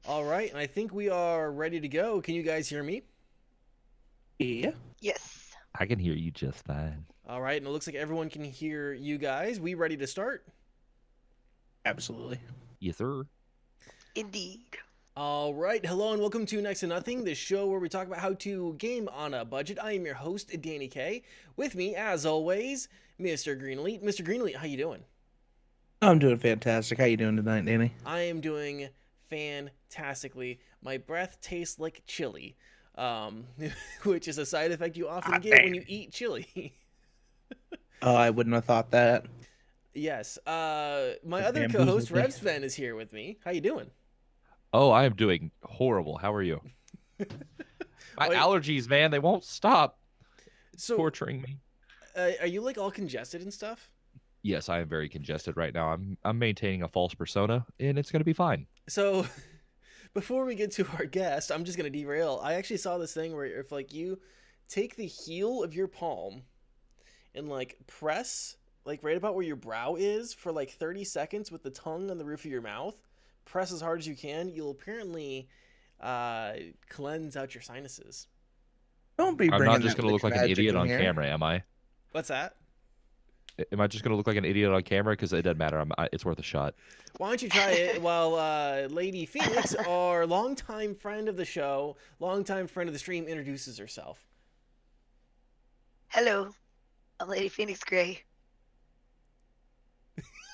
All right, and I think we are ready to go. Can you guys hear me? Yeah, Yes. I can hear you just fine. All right, and it looks like everyone can hear you guys. We ready to start? absolutely. Yes, sir. Indeed. All right, hello and welcome to Next to Nothing, the show where we talk about how to game on a budget. I am your host, Danny K. With me, as always, Mr. Greenleaf. Mr. Greenleaf, how you doing? I'm doing fantastic. How you doing tonight, Danny? I am doing fantastically. My breath tastes like chili, um, which is a side effect you often Ah, get when damn. you eat chili. Oh, I wouldn't have thought that. Yes. My It other co-host bamboozled me. Revsven is here with me. How you doing? Oh, I am doing horrible. How are you? My Wait, allergies, man, they won't stop. It's so torturing me. are you like all congested and stuff? Yes, I am very congested right now. I'm maintaining a false persona, and it's gonna be fine. So before we get to our guest, I'm just gonna derail. I actually saw this thing where if like you take the heel of your palm and like press like right about where your brow is for like 30 seconds with the tongue on the roof of your mouth, press as hard as you can, you'll apparently cleanse out your sinuses. Don't be I'm not bringing just that gonna look witch like an magic idiot in on here. camera, am I? What's that? Am I just gonna look like an idiot on camera? Because it doesn't matter. It's worth a shot. Why don't you try it while Lady Phoenix, our longtime friend of the show, longtime friend of the stream, introduces herself? Hello. I'm Lady Phoenix Grey.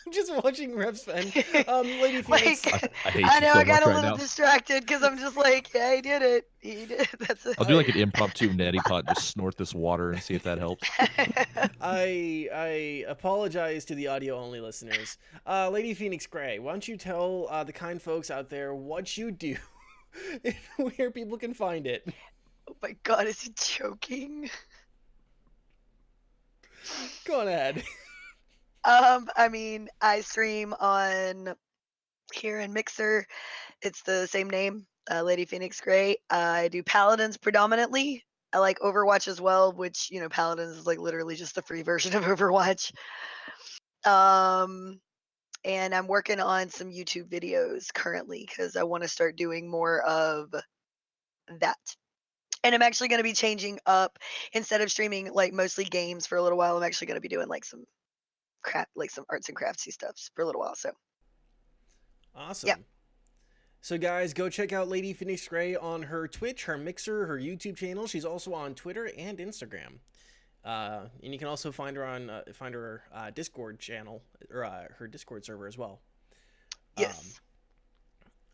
I'm just watching Rev's fan. Lady Phoenix. like, I hate I you know so I got much a right little now. distracted because I'm just like, yeah, he did it. He did. That's I'll do I, like an impromptu neti pot, just snort this water and see if that helps. it. I apologize to the audio only listeners. Lady Phoenix Gray, why don't you tell the kind folks out there what you do, and where people can find it? Oh my god, is he joking? Go on ahead. I mean, I stream on here in Mixer. It's the same name, Lady Phoenix Grey. I do Paladins predominantly. I like Overwatch as well, which, Paladins is like literally just the free version of Overwatch. Um, and I'm working on some YouTube videos currently because I want to start doing more of that. And I'm actually going to be changing up instead of streaming like mostly games for a little while. I'm actually going to be doing like some craft, like some arts and craftsy stuff for a little while. So yeah, Awesome. So, guys, go check out Lady Phoenix Gray on her Twitch, her Mixer, her YouTube channel. She's also on Twitter and Instagram. And you can also find her on Discord channel or her Discord server as well. Um, yes.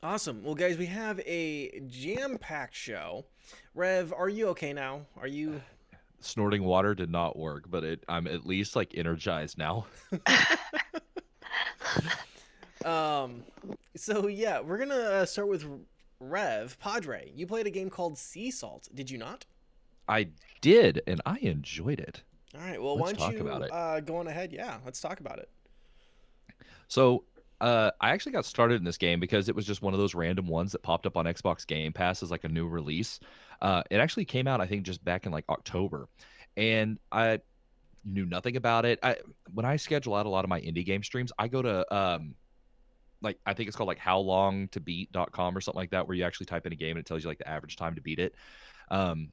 awesome. Well, guys, we have a jam-packed show. Rev, are you okay now? Are you? Snorting water did not work, but I'm at least like energized now. Um. So yeah, we're gonna start with Rev Padre. You played a game called Sea Salt, did you not? I did, and I enjoyed it. All right. Well, why Let's don't talk about you it. go on ahead? Yeah, let's talk about it. So, I actually got started in this game because it was just one of those random ones that popped up on Xbox Game Pass as like a new release. It actually came out, I think, just back in like October, and I knew nothing about it. When I schedule out a lot of my indie game streams, I go to like I think it's called like howlongtobeat.com or something like that, where you actually type in a game and it tells you like the average time to beat it. Um,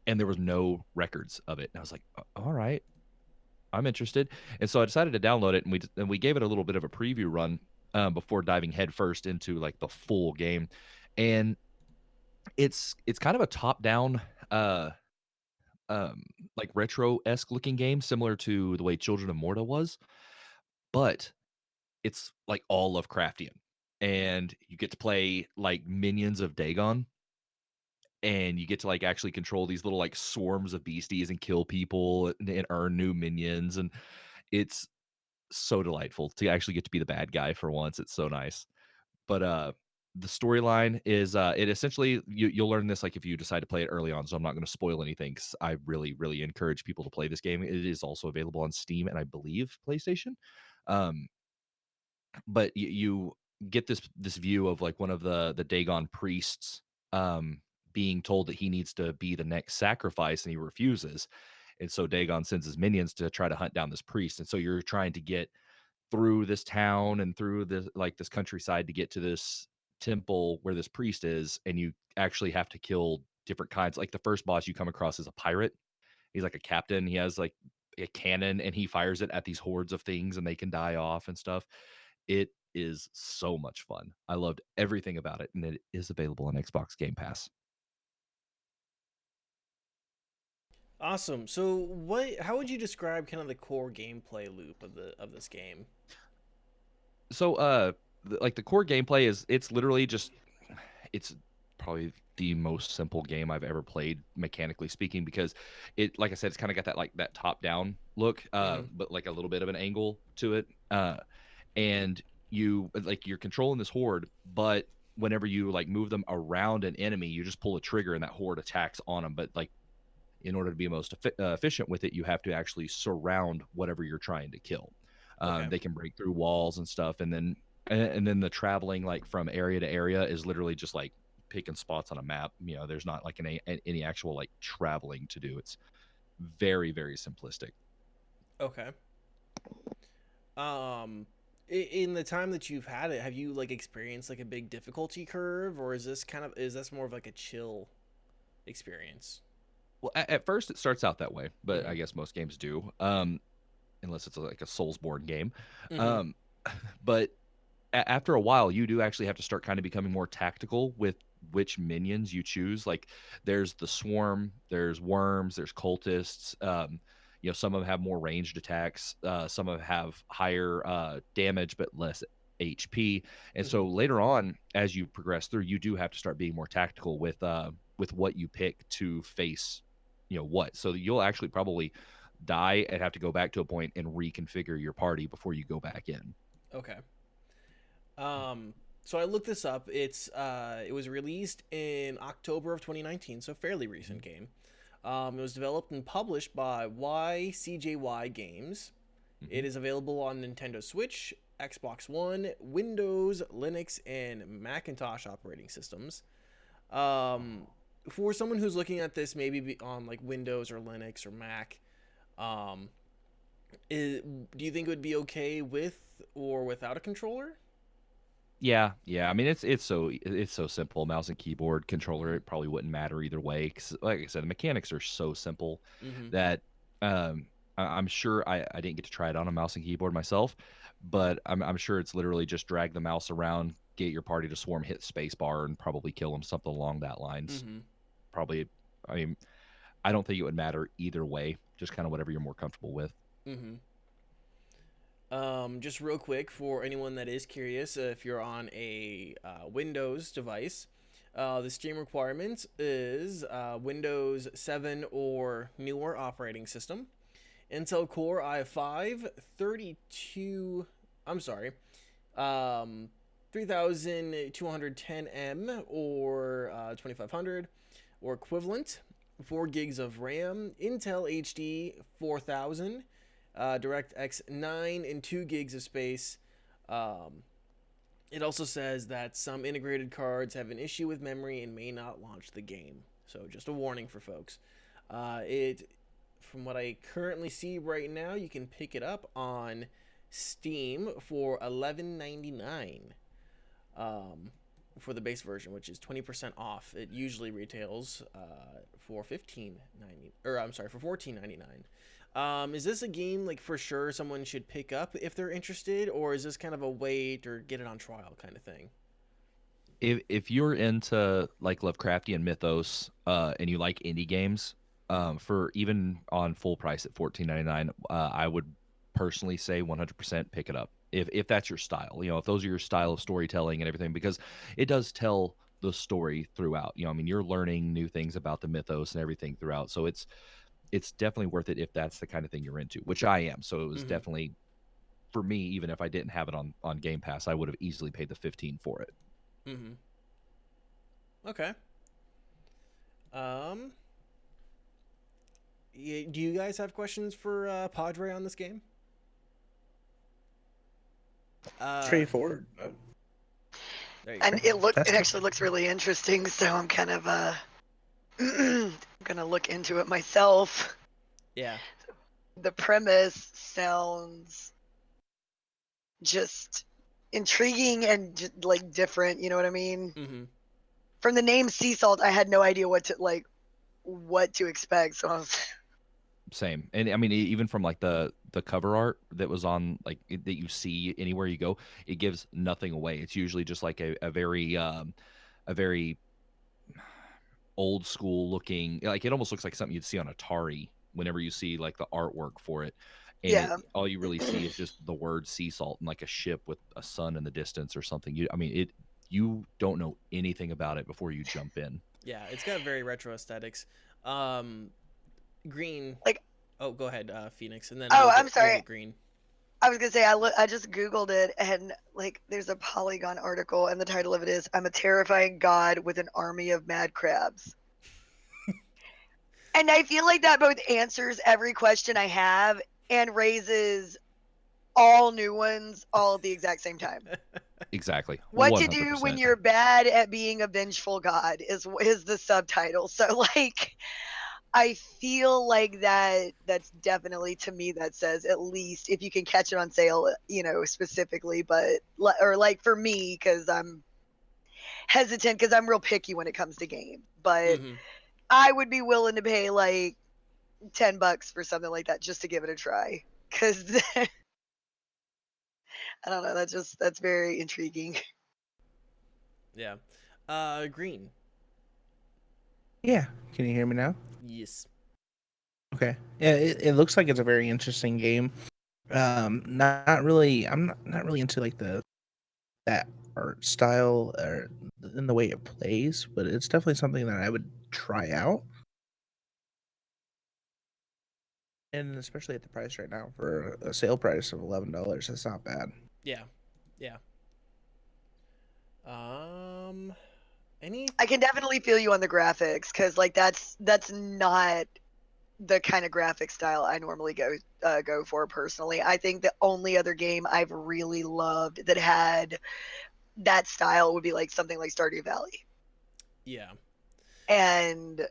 and there was no records of it, and I was like, all right, I'm interested. And so I decided to download it, and we gave it a little bit of a preview run before diving headfirst into like the full game. And it's kind of a top down uh um like retro esque looking game, similar to the way Children of Morta was, but it's like all Lovecraftian. And you get to play like minions of Dagon, and you get to like actually control these little like swarms of beasties and kill people and earn new minions. And it's so delightful to actually get to be the bad guy for once. It's so nice. But the storyline is it essentially you'll learn this like if you decide to play it early on, so I'm not going to spoil anything because I really encourage people to play this game. It is also available on Steam and I believe PlayStation. Um, but you get this view of like one of the Dagon priests um being told that he needs to be the next sacrifice, and he refuses. And so Dagon sends his minions to try to hunt down this priest. And so you're trying to get through this town and through this like this countryside to get to temple where this priest is, and you actually have to kill different kinds. Like the first boss you come across is a pirate. He's like a captain. He has like a cannon and he fires it at these hordes of things and they can die off and stuff. It is so much fun. I loved everything about it, and it is available on Xbox Game Pass. Awesome. So, what? How would you describe kind of the core gameplay loop of this game? So, like the core gameplay is it's literally just it's probably the most simple game I've ever played mechanically speaking because it like I said it's kind of got that like that top down look Mm-hmm. but like a little bit of an angle to it and you like you're controlling this horde but whenever you like move them around an enemy you just pull a trigger and that horde attacks on them but like in order to be most efficient with it you have to actually surround whatever you're trying to kill. Okay. They can break through walls and stuff and then the traveling like from area to area is literally just like picking spots on a map. You know, there's not like any actual like traveling to do. It's very very simplistic. Okay. Um, in the time that you've had it, have you like experienced like a big difficulty curve, or is this more of like a chill experience? Well, at first it starts out that way, but I Mm-hmm. guess most games do, unless it's like a Soulsborne game. Mm-hmm. Um, but after a while, you do actually have to start kind of becoming more tactical with which minions you choose. Like there's the swarm, there's worms, there's cultists. You know, some of them have more ranged attacks. Some of them have higher damage but less HP. And Mm-hmm. so later on, as you progress through, you do have to start being more tactical with what you pick to face. You know what? So you'll actually probably die and have to go back to a point and reconfigure your party before you go back in. Okay. So I looked this up. It was released in October of 2019, so fairly recent game. It was developed and published by YCJY Games. Mhm. It is available on Nintendo Switch, Xbox One, Windows, Linux, and Macintosh operating systems. Um, for someone who's looking at this, maybe on like Windows or Linux or Mac, um, do you think it would be okay with or without a controller? Yeah, yeah. I mean, it's so simple. Mouse and keyboard controller, Mm-hmm. it probably wouldn't matter either way. Because, like I said, the mechanics are so simple Mm-hmm. that I'm sure I didn't get to try it on a mouse and keyboard myself, but I'm sure it's literally just drag the mouse around, get your party to swarm, hit space bar, and probably kill them. Something along that lines. Mm-hmm. Probably. I mean, I don't think it would matter either way. Just kind of whatever you're more comfortable with. Mm-hmm. Just real quick for anyone that is curious, if you're on a Windows device, the Steam requirement is Windows 7 or newer operating system, Intel Core i5, 32. I'm sorry, 3210M or 2500 or equivalent, 4 gigs of RAM, Intel HD 4000, DirectX 9, and 2 gigs of space. Um, it also says that some integrated cards have an issue with memory and may not launch the game. So just a warning for folks. From what I currently see right now, you can pick it up on Steam for $11.99 for the base version, which is 20% off. It usually retails for $15.90, or I'm sorry, for $14.99. Is this a game like for sure someone should pick up if they're interested, or is this kind of a wait or get it on trial kind of thing? If you're into like Lovecraftian mythos, and you like indie games, for even on full price at 14.99, I would personally say 100% pick it up. If that's your style, you know, if those are your style of storytelling and everything, because it does tell the story throughout. You know, I mean, you're learning new things about the mythos and everything throughout. So it's definitely worth it if that's the kind of thing you're into, which I am. So it was Mm-hmm. definitely for me, even if I didn't have it on Game Pass, I would have easily paid the 15 for it. Mm-hmm. Okay. Um, do you guys have questions for Padre on this game? Uh, Straightforward. there you go. And it Fantastic. actually looks really interesting, so I'm kind of gonna look into it myself. Yeah. The premise sounds just intriguing and like different. You know what I mean? Mm-hmm. From the name sea salt, I had no idea what to expect. So I was, Same. And I mean, even from like the cover art that was on like that you see anywhere you go, it gives nothing away. It's usually just like a very old school looking, like it almost looks like something you'd see on Atari whenever you see like the artwork for it. And yeah. all you really see is just the word sea salt and like a ship with a sun in the distance or something. You don't know anything about it before you jump in. Yeah, it's got very retro aesthetics. Green. Like, Oh, go ahead, Phoenix, and then oh, I'm we'll sorry. get green. I was gonna say I just googled it, and like there's a Polygon article, and the title of it is "I'm a terrifying god with an army of mad crabs." And I feel like that both answers every question I have and raises all new ones all at the exact same time. Exactly. What to do when 100%. you're bad at being a vengeful god is the subtitle. So like I feel like that's definitely, to me, that says at least if you can catch it on sale, specifically, but or like for me, because I'm hesitant because I'm real picky when it comes to games, but Mm-hmm. I would be willing to pay like $10 for something like that just to give it a try. Because I don't know, that's very intriguing. Yeah. Green. Yeah. Can you hear me now? Yes. Okay. Yeah, it looks like it's a very interesting game. Not really. I'm not really into like that art style or in the way it plays, but it's definitely something that I would try out. And especially at the price right now for a sale price of $11, that's not bad. Yeah. Yeah. Any? I can definitely feel you on the graphics because like that's not the kind of graphic style I normally go for personally. I think the only other game I've really loved that had that style would be like something like Stardew Valley. Yeah. And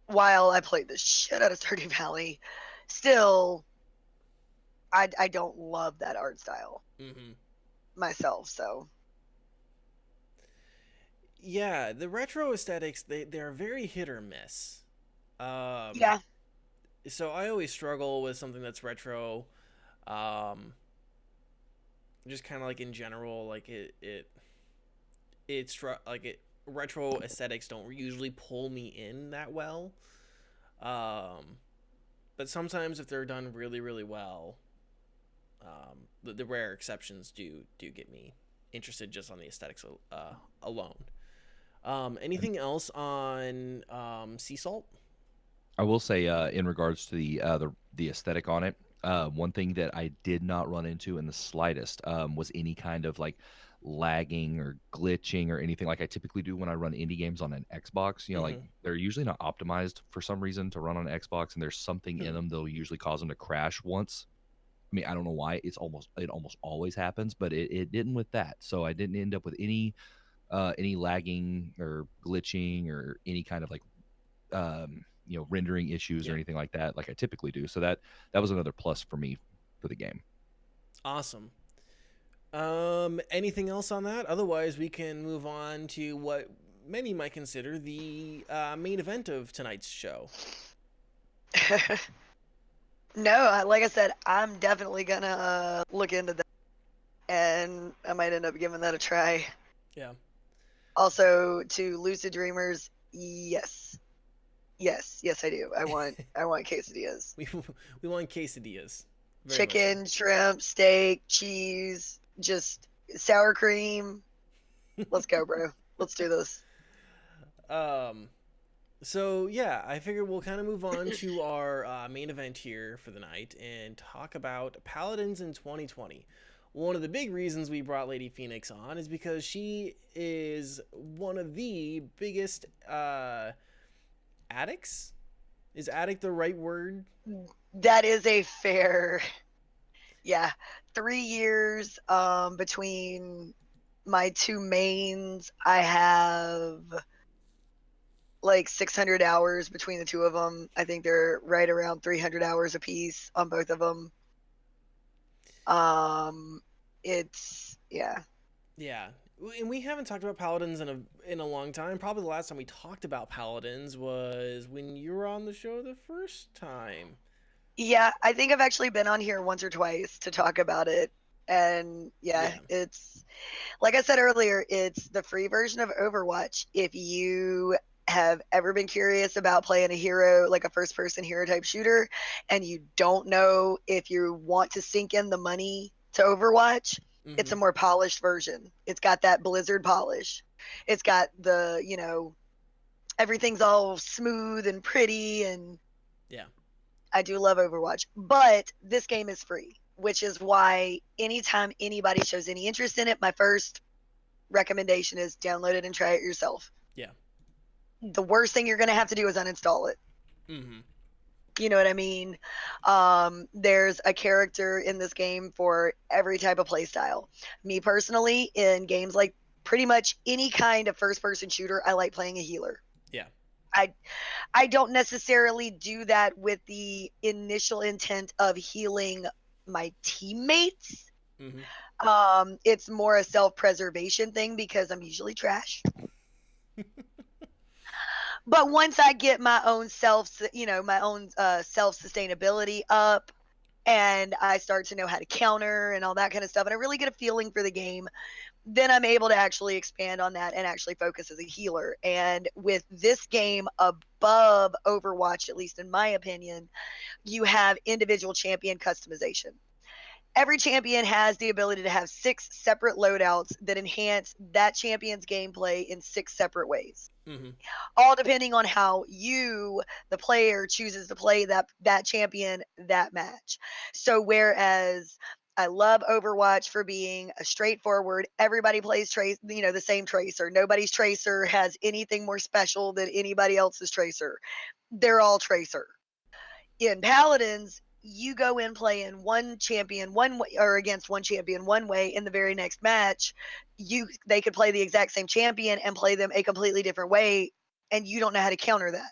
while I played the shit out of Stardew Valley, still I don't love that art style Mm-hmm. myself. So Yeah, the retro aesthetics they're very hit or miss. Um, yeah, so I always struggle with something that's retro. Um, just kind of like in general, like like it retro aesthetics don't usually pull me in that well. Um, but sometimes if they're done really really well, the rare exceptions do get me interested just on the aesthetics alone. Anything else on sea salt? I will say, in regards to the aesthetic on it, one thing that I did not run into in the slightest was any kind of like lagging or glitching or anything like I typically do when I run indie games on an Xbox. Like Mm-hmm. they're usually not optimized for some reason to run on an Xbox, and there's something in them that'll usually cause them to crash once. I mean, I don't know why. It almost always happens, but it didn't with that. So I didn't end up with any lagging or glitching or any kind of like rendering issues or Yeah. anything like that, like I typically do. So that was another plus for me for the game. Awesome. Anything else on that? Otherwise, we can move on to what many might consider the main event of tonight's show. no, like I said, I'm definitely gonna look into that, and I might end up giving that a try. Yeah. Also, to Lucid Dreamers, yes, I do. I want quesadillas. We want quesadillas. Very much so. Chicken, shrimp, steak, cheese, just sour cream. Let's go, bro. Let's do this. So yeah, I figure we'll kind of move on to our main event here for the night and talk about Paladins in 2020. One of the big reasons we brought Lady Phoenix on is because she is one of the biggest addicts. Is addict the right word? That is a fair, yeah. 3 years between my two mains. I have like 600 hours between the two of them. I think they're right around 300 hours apiece on both of them. Yeah. Yeah, and we haven't talked about Paladins in a long time. Probably the last time we talked about Paladins was when you were on the show the first time. Yeah, I think I've actually been on here once or twice to talk about it. And yeah, Yeah. it's like I said earlier, it's the free version of Overwatch. If you have ever been curious about playing a hero, like a first person hero type shooter, and you don't know if you want to sink in the money to Overwatch, it's a more polished version. It's got that Blizzard polish. It's got the, everything's all smooth and pretty, and Yeah. I do love Overwatch. But this game is free, which is why anytime anybody shows any interest in it, my first recommendation is download it and try it yourself. Yeah. The worst thing you're going to have to do is uninstall it. Mm-hmm. You know what I mean? There's a character in this game for every type of play style. Me personally, in games like pretty much any kind of first person shooter, I like playing a healer. Yeah. I don't necessarily do that with the initial intent of healing my teammates. Mm-hmm. It's more a self-preservation thing because I'm usually trash. But once I get my own self-sustainability up, and I start to know how to counter and all that kind of stuff, and I really get a feeling for the game, then I'm able to actually expand on that and actually focus as a healer. And with this game above Overwatch, at least in my opinion, you have individual champion customization. Every champion has the ability to have 6 separate loadouts that enhance that champion's gameplay in 6 separate ways. Mm-hmm. All depending on how you, the player, chooses to play that champion that match. So whereas I love Overwatch for being a straightforward, everybody plays the same tracer. Nobody's tracer has anything more special than anybody else's tracer. They're all tracer. In Paladins, you go in playing one champion one way, or against one champion one way. In the very next match, they could play the exact same champion and play them a completely different way, and you don't know how to counter that.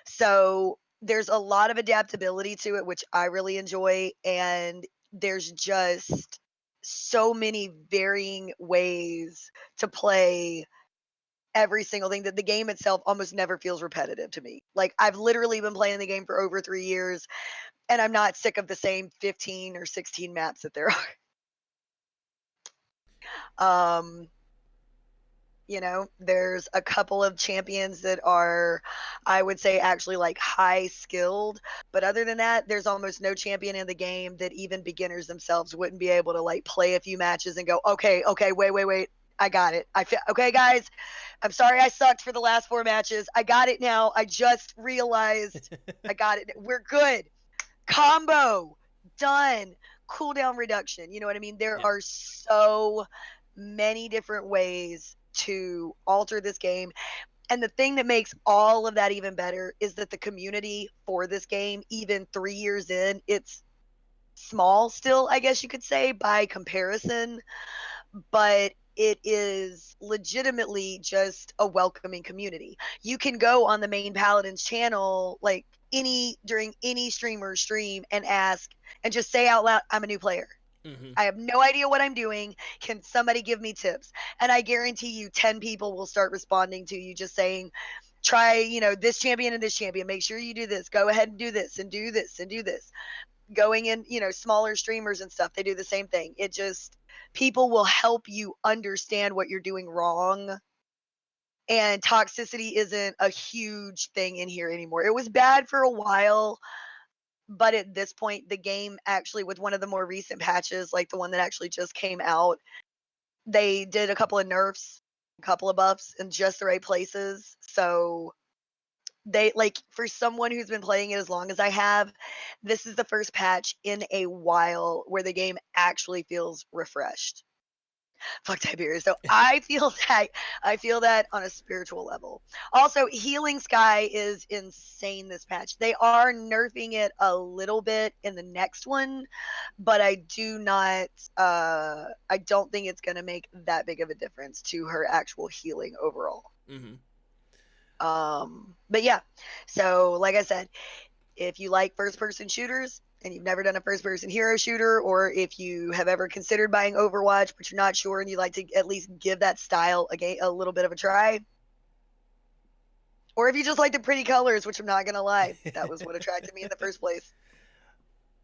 So there's a lot of adaptability to it, which I really enjoy, and there's just so many varying ways to play every single thing that the game itself almost never feels repetitive to me. Like, I've literally been playing the game for over 3 years, and I'm not sick of the same 15 or 16 maps that there are. There's a couple of champions that are, I would say, actually like high skilled, but other than that, there's almost no champion in the game that even beginners themselves wouldn't be able to like play a few matches and go, okay, wait, I got it. Okay, guys, I'm sorry I sucked for the last 4 matches. I got it now. I just realized I got it. We're good. Combo done. Cooldown reduction. You know what I mean? There are so many different ways to alter this game. And the thing that makes all of that even better is that the community for this game, even 3 years in, it's small still, I guess you could say, by comparison, but it is legitimately just a welcoming community. You can go on the main Paladins channel, like during any streamer stream, and ask and just say out loud, I'm a new player. Mm-hmm. I have no idea what I'm doing. Can somebody give me tips? And I guarantee you 10 people will start responding to you just saying, try, this champion and this champion. Make sure you do this. Go ahead and do this and do this and do this. Going in, smaller streamers and stuff, they do the same thing. It just, people will help you understand what you're doing wrong. And toxicity isn't a huge thing in here anymore. It was bad for a while, but at this point, the game actually, with one of the more recent patches, like the one that actually just came out, they did a couple of nerfs, a couple of buffs in just the right places. So they, like, for someone who's been playing it as long as I have, this is the first patch in a while where the game actually feels refreshed. Fuck Tiberius. So I feel that on a spiritual level. Also, Healing Sky is insane this patch. They are nerfing it a little bit in the next one, but I don't think it's going to make that big of a difference to her actual healing overall. Mm-hmm. But yeah, so like I said, if you like first person shooters and you've never done a first-person hero shooter, or if you have ever considered buying Overwatch but you're not sure and you'd like to at least give that style a little bit of a try, or if you just like the pretty colors, which I'm not gonna lie, that was what attracted me in the first place.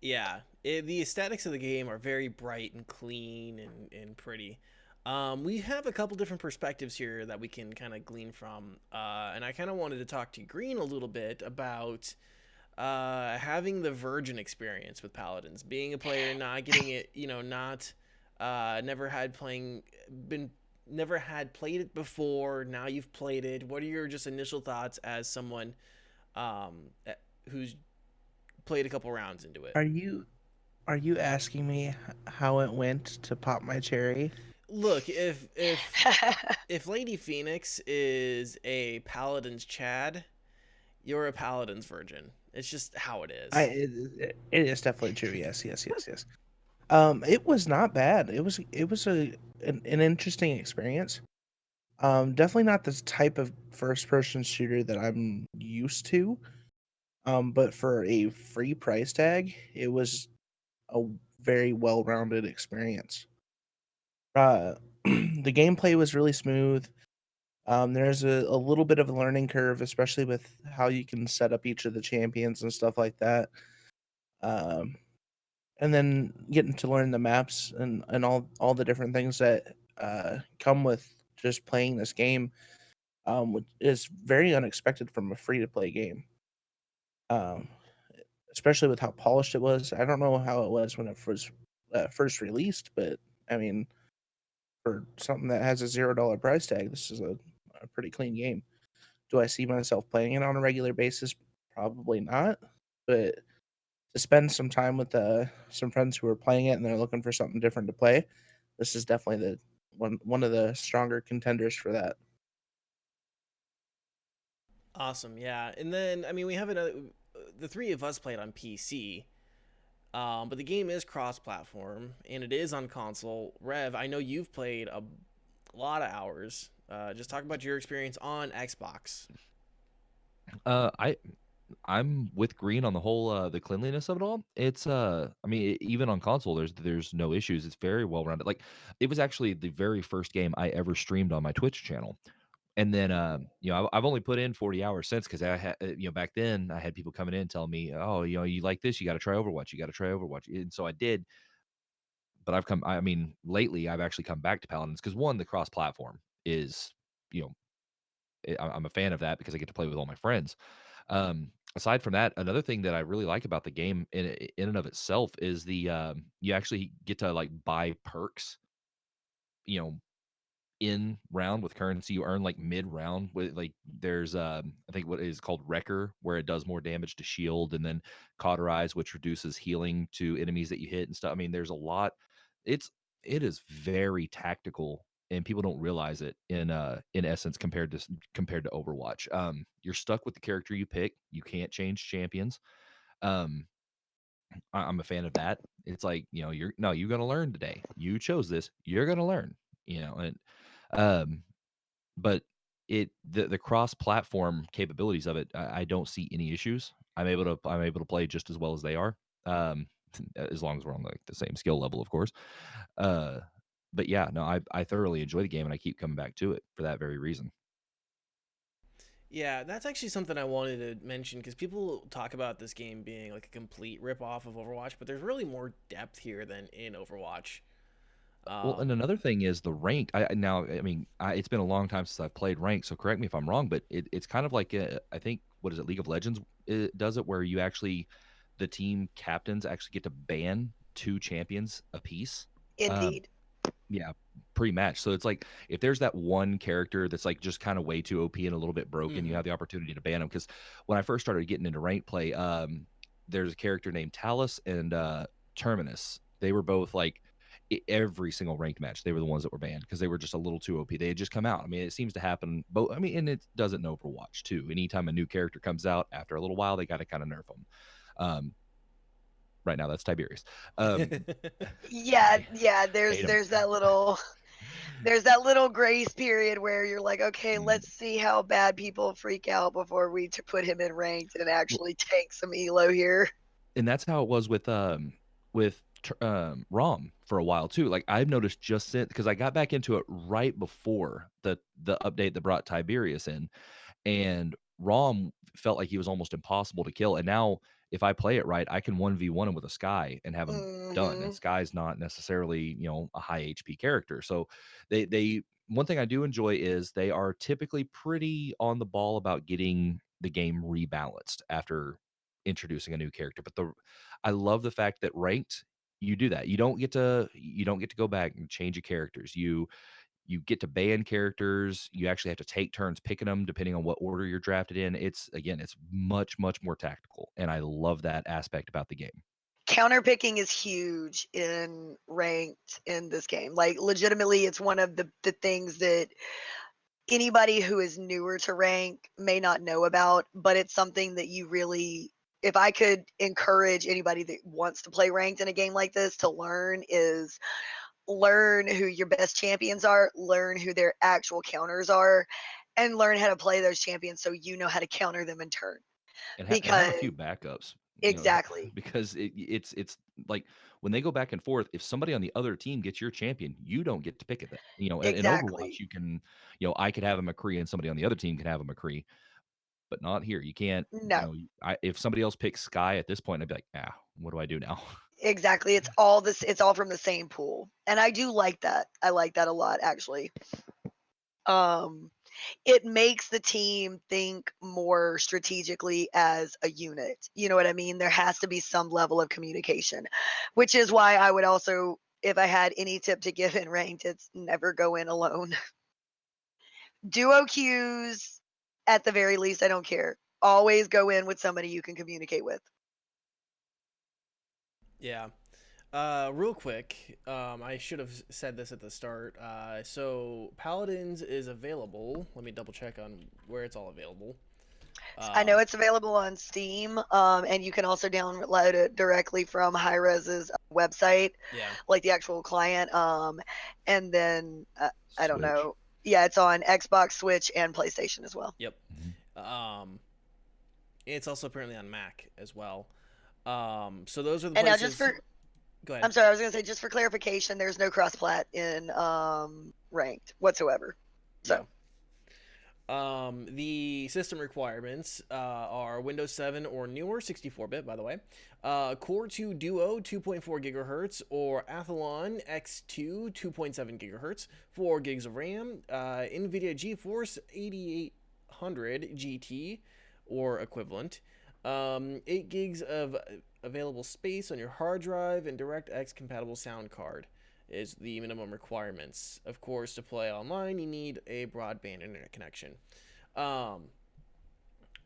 Yeah, the aesthetics of the game are very bright and clean and pretty. We have a couple different perspectives here that we can kind of glean from, and I kind of wanted to talk to Green a little bit about having the virgin experience with Paladins, being a player, not getting it, not never had never had played it before. Now you've played it. What are your just initial thoughts as someone who's played a couple rounds into it? Are you asking me how it went to pop my cherry? Look, if Lady Phoenix is a Paladin's Chad, you're a Paladin's virgin. It's just how it is. It is definitely true. Yes, yes, yes, yes. It was not bad. It was an interesting experience. Definitely not this type of first person shooter that I'm used to. But for a free price tag, it was a very well rounded experience. The gameplay was really smooth. There's a little bit of a learning curve, especially with how you can set up each of the champions and stuff like that. Um, and then getting to learn the maps and all the different things that come with just playing this game, which is very unexpected from a free to play game. Um, Especially with how polished it was. I don't know how it was when it was first released, but I mean, for something that has a $0 price tag, this is a pretty clean game. Do I see myself playing it on a regular basis? Probably not. But to spend some time with some friends who are playing it and they're looking for something different to play, this is definitely the one of the stronger contenders for that. Awesome, yeah. And then I mean, we have another. The three of us played on PC, but the game is cross-platform and it is on console. Rev, I know you've played a lot of hours. Just talk about your experience on Xbox. I I'm with Green on the whole the cleanliness of it all. It's I mean even on console there's no issues. It's very well rounded. Like it was actually the very first game I ever streamed on my Twitch channel. And then I've only put in 40 hours since cuz I had back then I had people coming in telling me, "Oh, you like this, you got to try Overwatch. You got to try Overwatch." And so I did, but I mean lately I've actually come back to Paladins cuz one the cross platform is, you know, I'm a fan of that because I get to play with all my friends. Aside from that, another thing that I really like about the game in and of itself is the you actually get to like buy perks, you know, in round with currency. You earn like mid round with like there's I think what is called Wrecker, where it does more damage to shield, and then Cauterize, which reduces healing to enemies that you hit and stuff. I mean, there's a lot. It's it is very tactical and people don't realize it in essence compared to Overwatch. You're stuck with the character you pick. You can't change champions. Um I'm a fan of that. It's like, you're gonna learn today. You chose this, you're gonna learn, and um but the cross platform capabilities of it, I don't see any issues. I'm able to play just as well as they are. Um as long as we're on like the same skill level, of course. Uh but yeah, no, I thoroughly enjoy the game and I keep coming back to it for that very reason. Yeah, that's actually something I wanted to mention because people talk about this game being like a complete rip-off of Overwatch, but there's really more depth here than in Overwatch. Well, and Um, another thing is the ranked. Now, I mean, it's been a long time since I've played ranked, so correct me if I'm wrong, but it's kind of like I think what is it? League of Legends does it where you actually the team captains actually get to ban two champions apiece. Um, Indeed. yeah, pre-match. So it's like if there's that one character that's like just kind of way too OP and a little bit broken, you mhm. have the opportunity to ban them. Because when I first started getting into ranked play, there's a character named Talus and Terminus. They were both like every single ranked match. They were the ones that were banned because they were just a little too OP. They had just come out. I mean, it seems to happen both. I mean, and it doesn't in Overwatch too. Anytime a new character comes out, after a little while, they got to kind of nerf them. Um, right now, that's Tiberius. Um, Yeah, I yeah, hate him. there's that little grace period where you're like, okay, Mm. let's see how bad people freak out before we put him in ranked and actually take some elo here. and that's how it was with ROM for a while too. Like I've noticed just since, because I got back into it right before the update that brought Tiberius in, and ROM felt like he was almost impossible to kill. And now if I play it right, I can 1v1 him with a Sky and have him done. And Mhm. Sky's not necessarily, a high HP character. So they one thing I do enjoy is they are typically pretty on the ball about getting the game rebalanced after introducing a new character. But I love the fact that ranked, you do that. You don't get to go back and change your characters. You get to ban characters. You actually have to take turns picking them depending on what order you're drafted in. It's much, much more tactical. And I love that aspect about the game. Counter picking is huge in ranked in this game. Like legitimately, it's one of the things that anybody who is newer to rank may not know about, but it's something that you really, if I could encourage anybody that wants to play ranked in a game like this to learn, is learn who your best champions are, learn who their actual counters are, and learn how to play those champions so you know how to counter them in turn. And have a Because few backups, exactly, because it's like when they go back and forth, if somebody on the other team gets your champion, you don't get to pick it. In Overwatch, exactly. you can, I could have a McCree and somebody on the other team can have a McCree, but not here. You can't, No, if somebody else picks Sky at this point, I'd be like, what do I do now? exactly. It's all this. It's all from the same pool, and I do like that. I like that a lot, actually. Um, it makes the team think more strategically as a unit. You know what I mean? There has to be some level of communication, which is why I would also, if I had any tip to give in ranked, it's never go in alone. Duo queues, at the very least, I don't care. Always go in with somebody you can communicate with. Yeah. Real quick, I should have said this at the start. So Paladins is available. Let me double check on where it's all available. I know Um, it's available on Steam, and you can also download it directly from Hi-Res's website, yeah. like the actual client. And then I don't Switch. know. Yeah, it's on Xbox, Switch, and PlayStation as well. Yep. Mhm. It's also apparently on Mac as well. So those are the And now, just places. for, Go ahead. I'm sorry, I was gonna say, just for clarification, there's no cross-plat in ranked whatsoever. Yeah. So The system requirements are Windows 7 or newer, 64-bit, by the way. Core 2 Duo, 2.4 gigahertz, or Athlon X2, 2.7 gigahertz, 4 gigs of RAM. Nvidia GeForce 8800 GT or equivalent. 8 gigs of available space on your hard drive, and DirectX compatible sound card is the minimum requirements. Of course, to play online, you need a broadband internet connection. Um,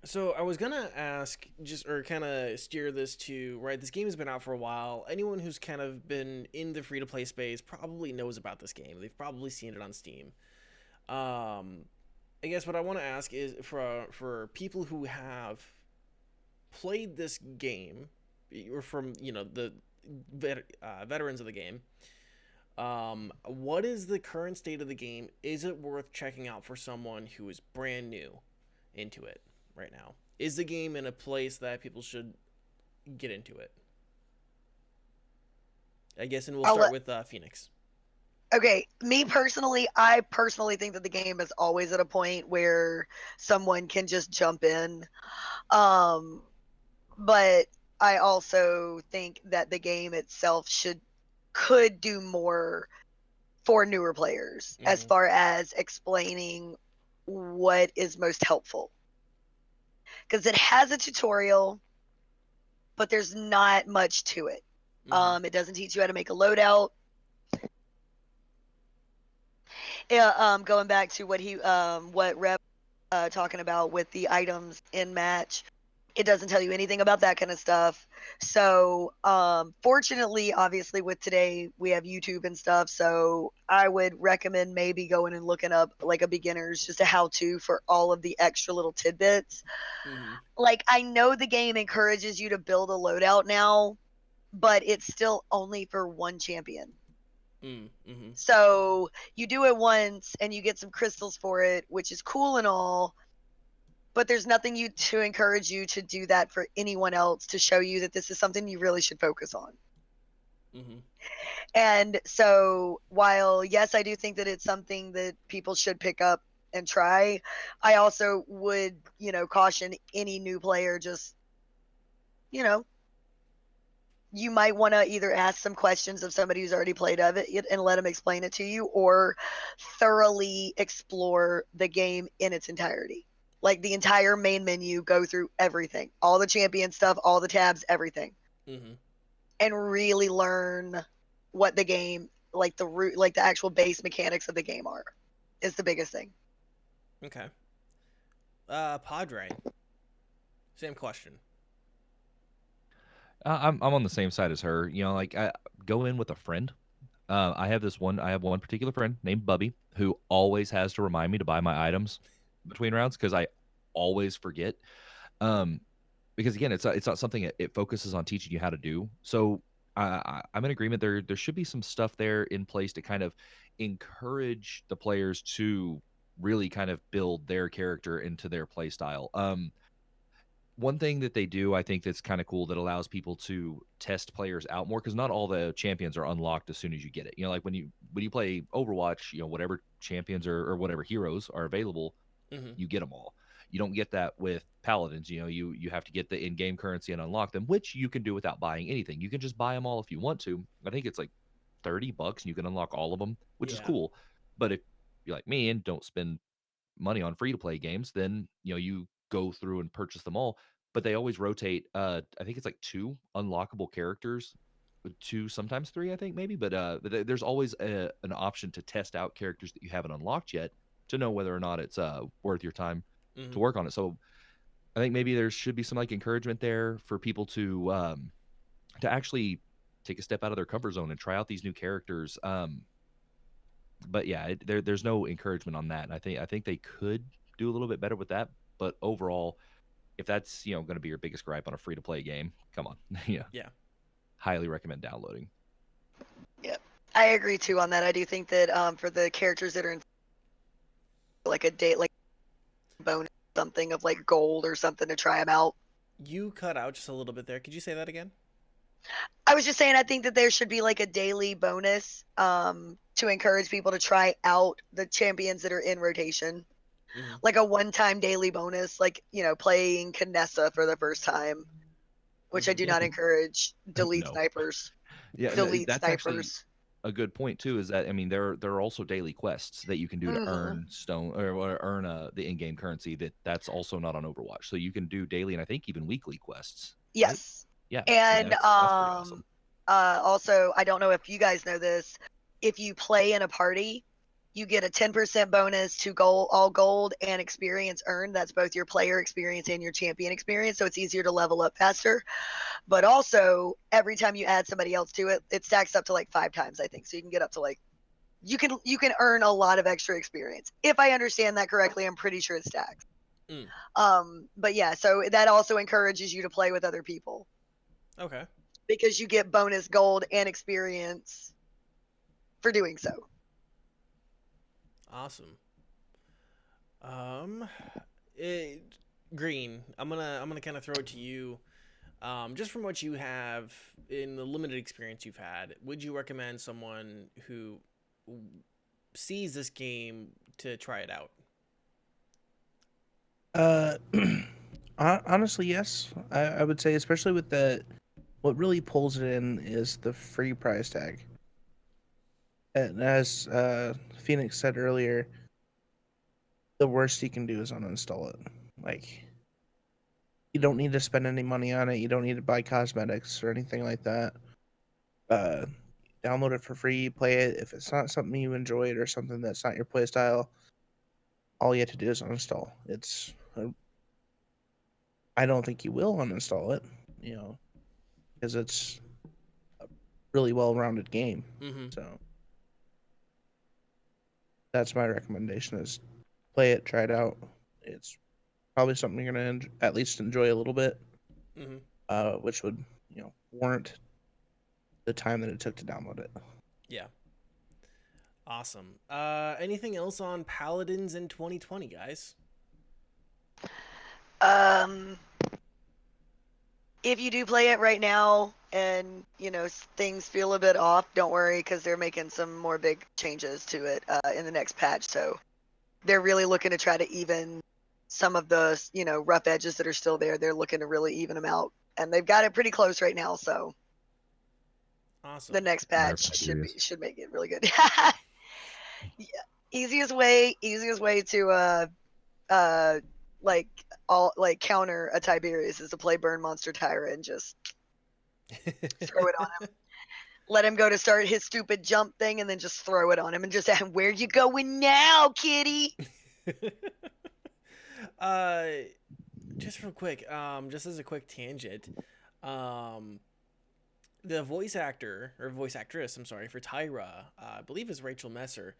so I was gonna ask, just or kind of steer this to right. This game has been out for a while. Anyone who's kind of been in the free to play space probably knows about this game. They've probably seen it on Steam. I guess what I want to ask is for people who have played this game, or from the veterans of the game. What is the current state of the game? Is it worth checking out for someone who is brand new into it right now? Is the game in a place that people should get into it? I guess, and we'll I'll start let. with Phoenix. Okay, me personally, I personally think that the game is always at a point where someone can just jump in. Um, but I also think that the game itself could do more for newer players as Mm-hmm. far as explaining what is most helpful. Because it has a tutorial, but there's not much to it. Mm-hmm. It doesn't teach you how to make a loadout. Yeah, going back to what Rep talking about with the items in match, it doesn't tell you anything about that kind of stuff. So fortunately, obviously with today we have YouTube and stuff, so I would recommend maybe going and looking up like a beginner's, just a how-to for all of the extra little tidbits. Mm-hmm. Like, I know the game encourages you to build a loadout now, but it's still only for one champion. Mm-hmm. So you do it once and you get some crystals for it, which is cool and all, but there's nothing to encourage you to do that for anyone else, to show you that this is something you really should focus on. Mm-hmm. And so while, yes, I do think that it's something that people should pick up and try, I also would, caution any new player, just, you might want to either ask some questions of somebody who's already played of it and let them explain it to you, or thoroughly explore the game in its entirety. Like the entire main menu, go through everything, all the champion stuff, all the tabs, everything. Mm-hmm. And really learn what the game, like the actual base mechanics of the game are, is the biggest thing. Okay. Padre. Same question. I'm on the same side as her. Like go in with a friend. I have one particular friend named Bubby who always has to remind me to buy my items between rounds because I always forget. Because again, it's not something it focuses on teaching you how to do. So I'm in agreement. There should be some stuff there in place to kind of encourage the players to really kind of build their character into their play style. One thing that they do, I think that's kind of cool that allows people to test players out more because not all the champions are unlocked as soon as you get it. Like when you play Overwatch, whatever champions or whatever heroes are available, Mm-hmm. you get them all. You don't get that with Paladins. You have to get the in-game currency and unlock them, which you can do without buying anything. You can just buy them all if you want to. I think it's like $30 and you can unlock all of them, which is Yeah. cool. But if you're like me and don't spend money on free to play games, then you go through and purchase them all. But they always rotate. I think it's like 2 unlockable characters, 2 sometimes 3, I think maybe. But there's always an option to test out characters that you haven't unlocked yet to know whether or not it's worth your time Mm-hmm. to work on it. So I think maybe there should be some like encouragement there for people to actually take a step out of their comfort zone and try out these new characters. But yeah, there's no encouragement on that. And I think they could do a little bit better with that. But overall, if that's going to be your biggest gripe on a free to play game, come on, yeah, Yeah. highly recommend downloading. Yeah, I agree too on that. I do think that for the characters that are in like a date, like bonus something of like gold or something to try them out. You cut out just a little bit there. Could you say that again? I was just saying, I think that there should be like a daily bonus to encourage people to try out the champions that are in rotation. Mm-hmm. Like a one-time daily bonus, like, playing Canessa for the first time, which I do Yeah, not encourage. Delete no. snipers. Yeah, Delete that's actually snipers. a good point too. Is that there are also daily quests that you can do to Mhm. earn stone or earn the in-game currency. That's also not on Overwatch. So you can do daily and I think even weekly quests. Right? Yes. Yeah, And that's pretty awesome. also, I don't know if you guys know this, if you play in a party, you get a 10% bonus to all gold and experience earned. That's both your player experience and your champion experience, so it's easier to level up faster. But also, every time you add somebody else to it, it stacks up to like 5 times, I think. So you can get up to like you can earn a lot of extra experience. If I understand that correctly, I'm pretty sure it stacks. But yeah, so that also encourages you to play with other people. Okay. Because you get bonus gold and experience for doing so. Awesome. Green. I'm gonna kind of throw it to you. Just from what you have in the limited experience you've had, would you recommend someone who sees this game to try it out? Honestly, yes. I would say, especially with what really pulls it in is the free price tag. And as Phoenix said earlier, the worst you can do is uninstall it. Like, you don't need to spend any money on it. You don't need to buy cosmetics or anything like that. Uh, Download it for free, play it. If it's not something you enjoyed or something that's not your play style, all you have to do is uninstall. I don't think you will uninstall it, because it's a really well-rounded game. Mm-hmm. So that's my recommendation: is play it, try it out. It's probably something you're gonna at least enjoy a little bit, which would warrant the time that it took to download it. Yeah. Awesome. Anything else on Paladins in 2020, guys? Um, if you do play it right now and things feel a bit off, don't worry, because they're making some more big changes to it in the next patch. So they're really looking to try to even some of the rough edges that are still there. They're looking to really even them out, and they've got it pretty close right now. So Awesome. the next Nerf patch ideas. should make it really good. Yeah. Easiest way to counter a Tiberius is to play Burn Monster Tyra and just throw it on him. Let him go to start his stupid jump thing and then just throw it on him and just ask him, where you going now, kitty? Just real quick, just as a quick tangent, the voice actor or voice actress, I'm sorry, for Tyra, I believe is Rachel Messer.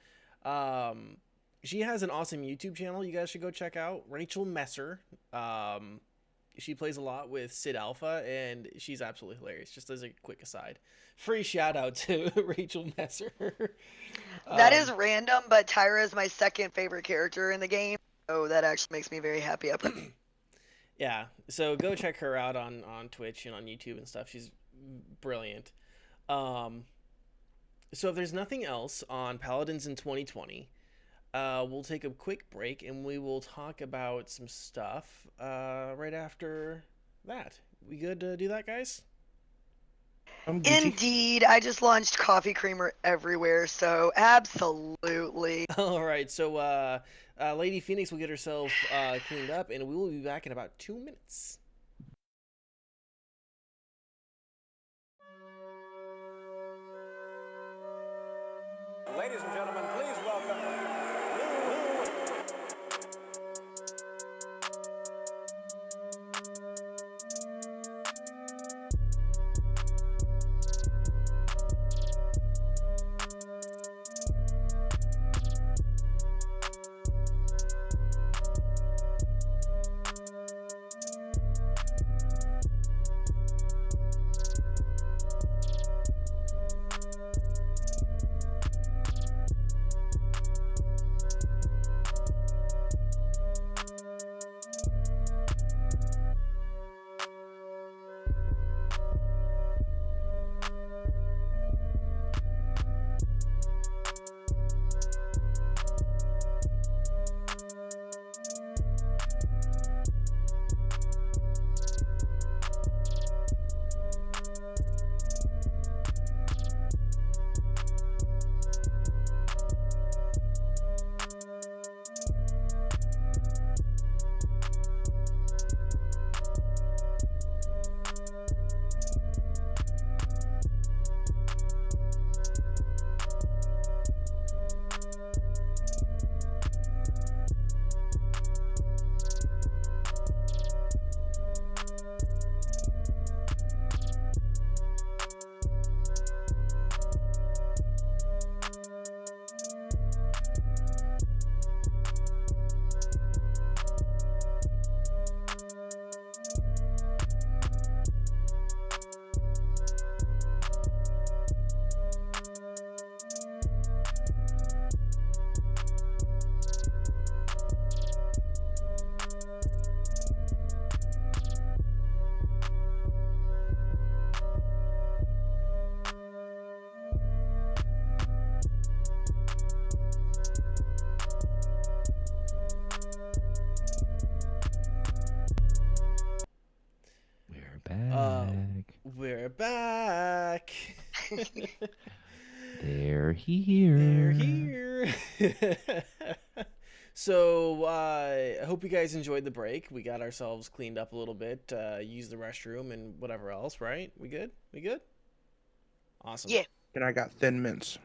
She has an awesome YouTube channel you guys should go check out. Rachel Messer. She plays a lot with Sid Alpha, and she's absolutely hilarious. Just as a quick aside, free shout out to Rachel Messer. That is random, but Tyra is my second favorite character in the game, so that actually makes me very happy. Yeah, so go check her out on Twitch and on YouTube and stuff. She's brilliant. So if there's nothing else on Paladins in 2020, we'll take a quick break and we will talk about some stuff right after that. We good to do that, guys? Indeed, I just launched coffee creamer everywhere, so absolutely. All right, so Lady Phoenix will get herself cleaned up, and we will be back in about 2 minutes. Ladies and gentlemen, please welcome We're back. They're here. They're here. So I hope you guys enjoyed the break. We got ourselves cleaned up a little bit, used the restroom and whatever else, right? We good? We good? Awesome. Yeah. And I got Thin Mints.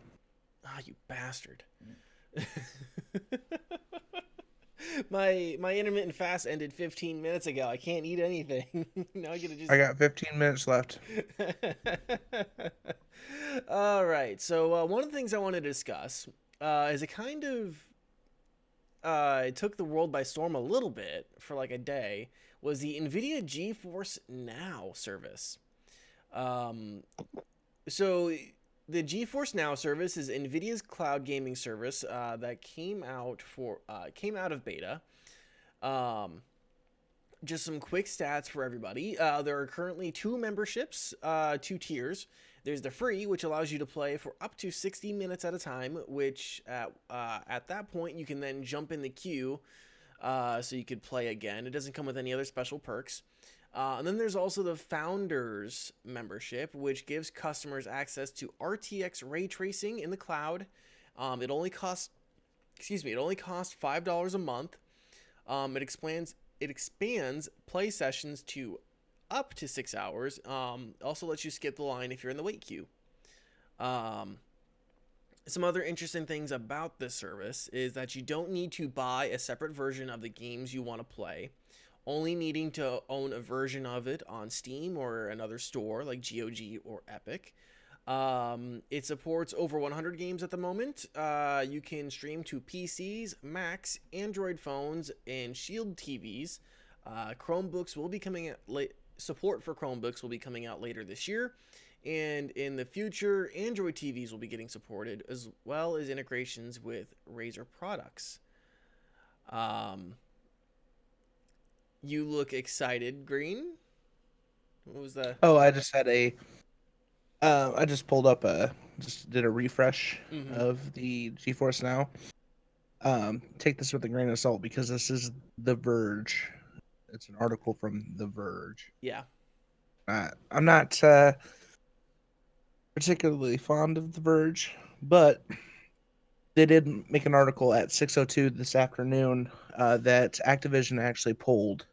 Ah, you bastard. My intermittent fast ended 15 minutes ago. I can't eat anything. Now I gotta just. I got 15 minutes left. All right. So one of the things I wanted to discuss is it kind of it took the world by storm a little bit for like a day was the Nvidia GeForce Now service. So the GeForce Now service is Nvidia's cloud gaming service that came out of beta. just some quick stats for everybody. There are currently two memberships, two tiers. There's the free, which allows you to play for up to 60 minutes at a time, which at that point you can then jump in the queue so you could play again. It doesn't come with any other special perks. And then there's also the Founders membership, which gives customers access to RTX ray tracing in the cloud. It only costs, it only costs $5 a month. It expands play sessions to up to 6 hours. Also lets you skip the line if you're in the wait queue. Some other interesting things about this service is that you don't need to buy a separate version of the games you want to play, only needing to own a version of it on Steam or another store like GOG or Epic. It supports over 100 games at the moment. You can stream to PCs, Macs, Android phones, and Shield TVs. Chromebooks will be coming out support for Chromebooks will be coming out later this year. And in the future, Android TVs will be getting supported, as well as integrations with Razer products. You look excited, Green. What was that? Oh, I just had I just pulled up just did a refresh of the GeForce Now. Take this with a grain of salt because this is The Verge. It's an article from The Verge. Yeah. I'm not particularly fond of The Verge, but they did make an article at 6:02 this afternoon that Activision actually pulled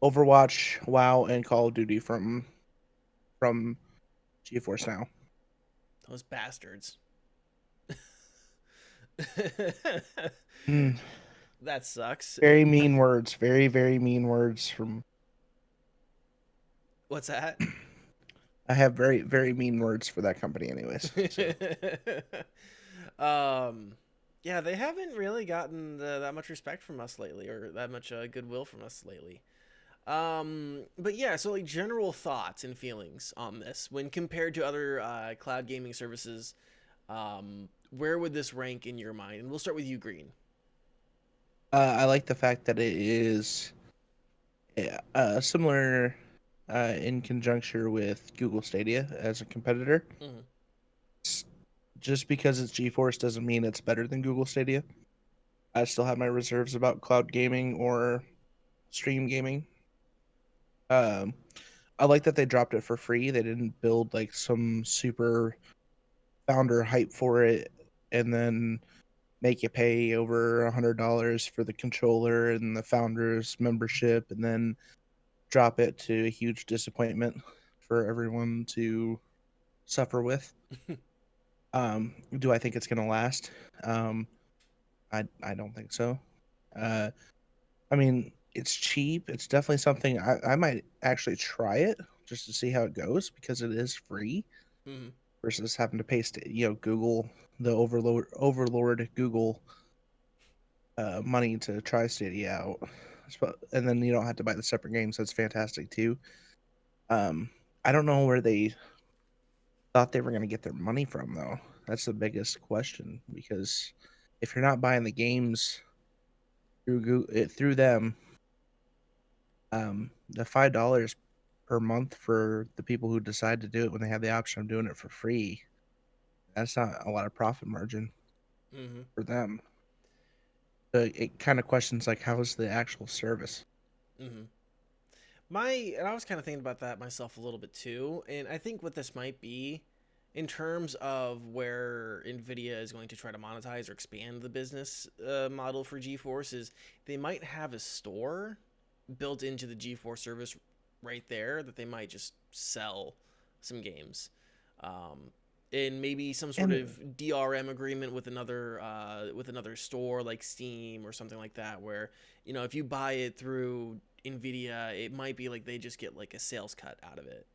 Overwatch, WoW, and Call of Duty from GeForce Now. Those bastards. Mm, That sucks. very mean words. Very, very mean words from. What's that? I have very, very mean words for that company, anyways. So. Yeah, they haven't really gotten that much respect from us lately, or that much goodwill from us lately. But yeah, so like general thoughts and feelings on this when compared to other cloud gaming services. Where would this rank in your mind? And we'll start with you, Green. I like the fact that it is similar in conjuncture with Google Stadia as a competitor. Mhm. Just because it's GeForce doesn't mean it's better than Google Stadia. I still have my reserves about cloud gaming or stream gaming. I like that they dropped it for free. They didn't build like some super founder hype for it and then make you pay over $100 for the controller and the founders membership and then drop it to a huge disappointment for everyone to suffer with. Do I think it's going to last? I don't think so. I mean, it's cheap. It's definitely something I might actually try it just to see how it goes because it is free Mhm. versus having to paste, Google, the overlord Google money to try Stadia out. And then you don't have to buy the separate games. That's fantastic too. I don't know where they thought they were going to get their money from though. That's the biggest question because if you're not buying the games through them, the $5 per month for the people who decide to do it when they have the option of doing it for free, that's not a lot of profit margin Mhm. for them. But it kind of questions like how's the actual service? Mhm. And I was kind of thinking about that myself a little bit too, and I think what this might be in terms of where Nvidia is going to try to monetize or expand the business model for GeForce is they might have a store built into the GeForce service right there that they might just sell some games. And maybe some sort And of DRM agreement with another store like Steam or something like that, where if you buy it through Nvidia, it might be like they just get like a sales cut out of it,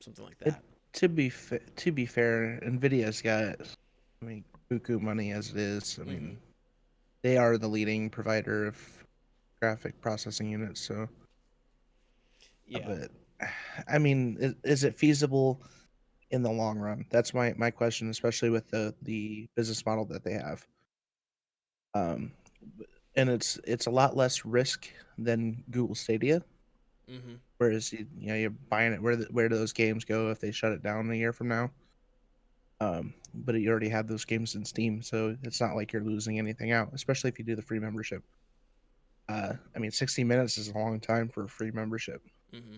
something like it, that. to be fair, Nvidia's got, I mean, buku money as it is. I Mm-hmm. mean, they are the leading provider of graphic processing units. So, Yeah. but I mean, is it feasible in the long run? That's my question, especially with the business model that they have. and it's a lot less risk than Google Stadia. Mm-hmm. Whereas you're buying it. Where do those games go if they shut it down a year from now? But you already have those games in Steam, so it's not like you're losing anything out, especially if you do the free membership. I mean, 60 minutes is a long time for a free membership. Mm-hmm.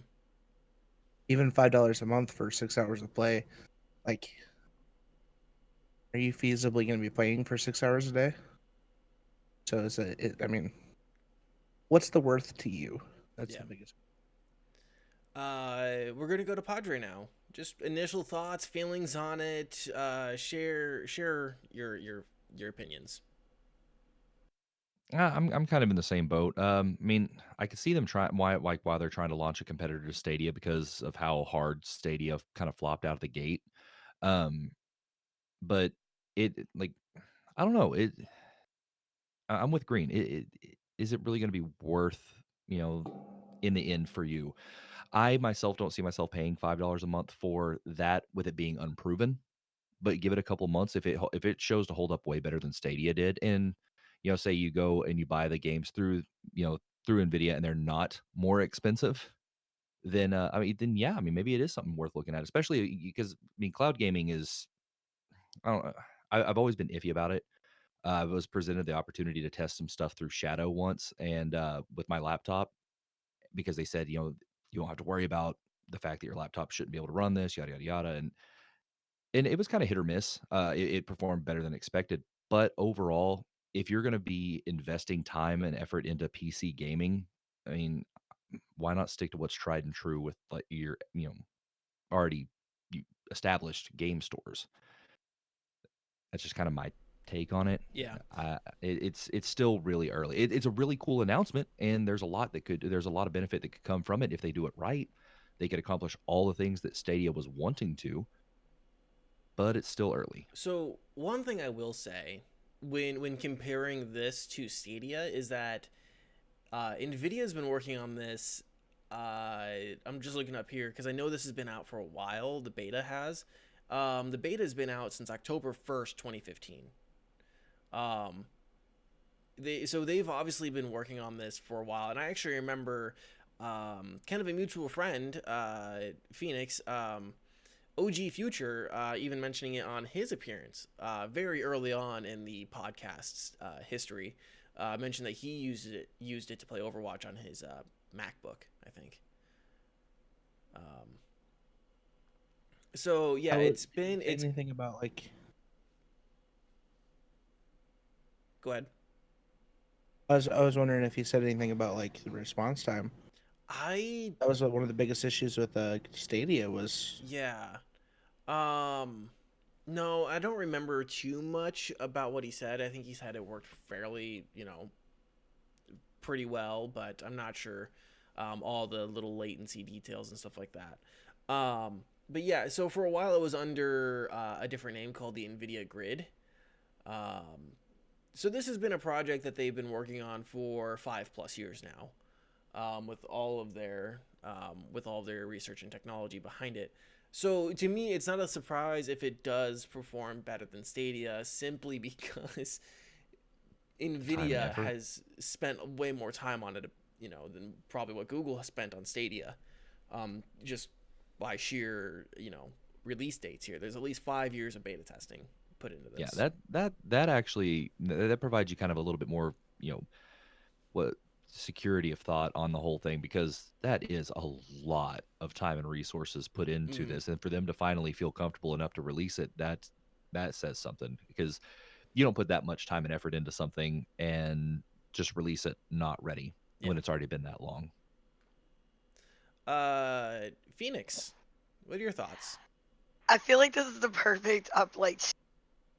Even $5 a month for 6 hours of play. Like, are you feasibly going to be playing for 6 hours a day? So I mean, what's the worth to you? That's Yeah. the biggest. We're gonna go to Padre now. Just initial thoughts, feelings on it. Share your opinions. I'm kind of in the same boat. I mean, I could see them try why they're trying to launch a competitor to Stadia because of how hard Stadia kind of flopped out of the gate. Um, but like I don't know. I'm with Green. Is it really going to be worth in the end for you? I myself don't see myself paying $5 a month for that with it being unproven. But give it a couple months if it shows to hold up way better than Stadia did, and say you go and you buy the games through Nvidia and they're not more expensive, then yeah, I mean maybe it is something worth looking at, especially because I mean cloud gaming is I don't know, I've always been iffy about it. I was presented the opportunity to test some stuff through Shadow once, and with my laptop because they said you don't have to worry about the fact that your laptop shouldn't be able to run this, yada yada yada, and it was kind of hit or miss. It performed better than expected, but overall, if you're going to be investing time and effort into PC gaming, I mean, why not stick to what's tried and true with like your already established game stores? That's just kind of my take on it. Yeah. It's still really early. It's a really cool announcement, and there's a lot of benefit that could come from it if they do it right. They could accomplish all the things that Stadia was wanting to, but it's still early. So one thing I will say when comparing this to Stadia is that Nvidia has been working on this. I'm just looking up here because I know this has been out for a while. The beta has. The beta has been out since October 1st, 2015. Um, they've obviously been working on this for a while, and I actually remember kind of a mutual friend, Phoenix, OG Future, even mentioning it on his appearance very early on in the podcast's history. Mentioned that he used it to play Overwatch on his MacBook, I think. So yeah, Did it's been you say anything about like? Go ahead. I was wondering if he said anything about like the response time. I That was one of the biggest issues with Stadia was. Yeah. Um no, I don't remember too much about what he said. I think he said it worked fairly, pretty well, but I'm not sure all the little latency details and stuff like that. But yeah, so for a while it was under a different name called the Nvidia Grid. So this has been a project that they've been working on for 5+ years now, with all of their research and technology behind it. So to me, it's not a surprise if it does perform better than Stadia, simply because Time and Nvidia effort. has spent way more time on it, than probably what Google has spent on Stadia, just by sheer, release dates here. There's at least 5 years of beta testing put into Yeah, this. that actually that provides you kind of a little bit more, what security of thought on the whole thing because that is a lot of time and resources put into Mm, this, and for them to finally feel comfortable enough to release it, that says something because you don't put that much time and effort into something and just release it not ready yeah. when it's already been that long. Phoenix, what are your thoughts? I feel like this is the perfect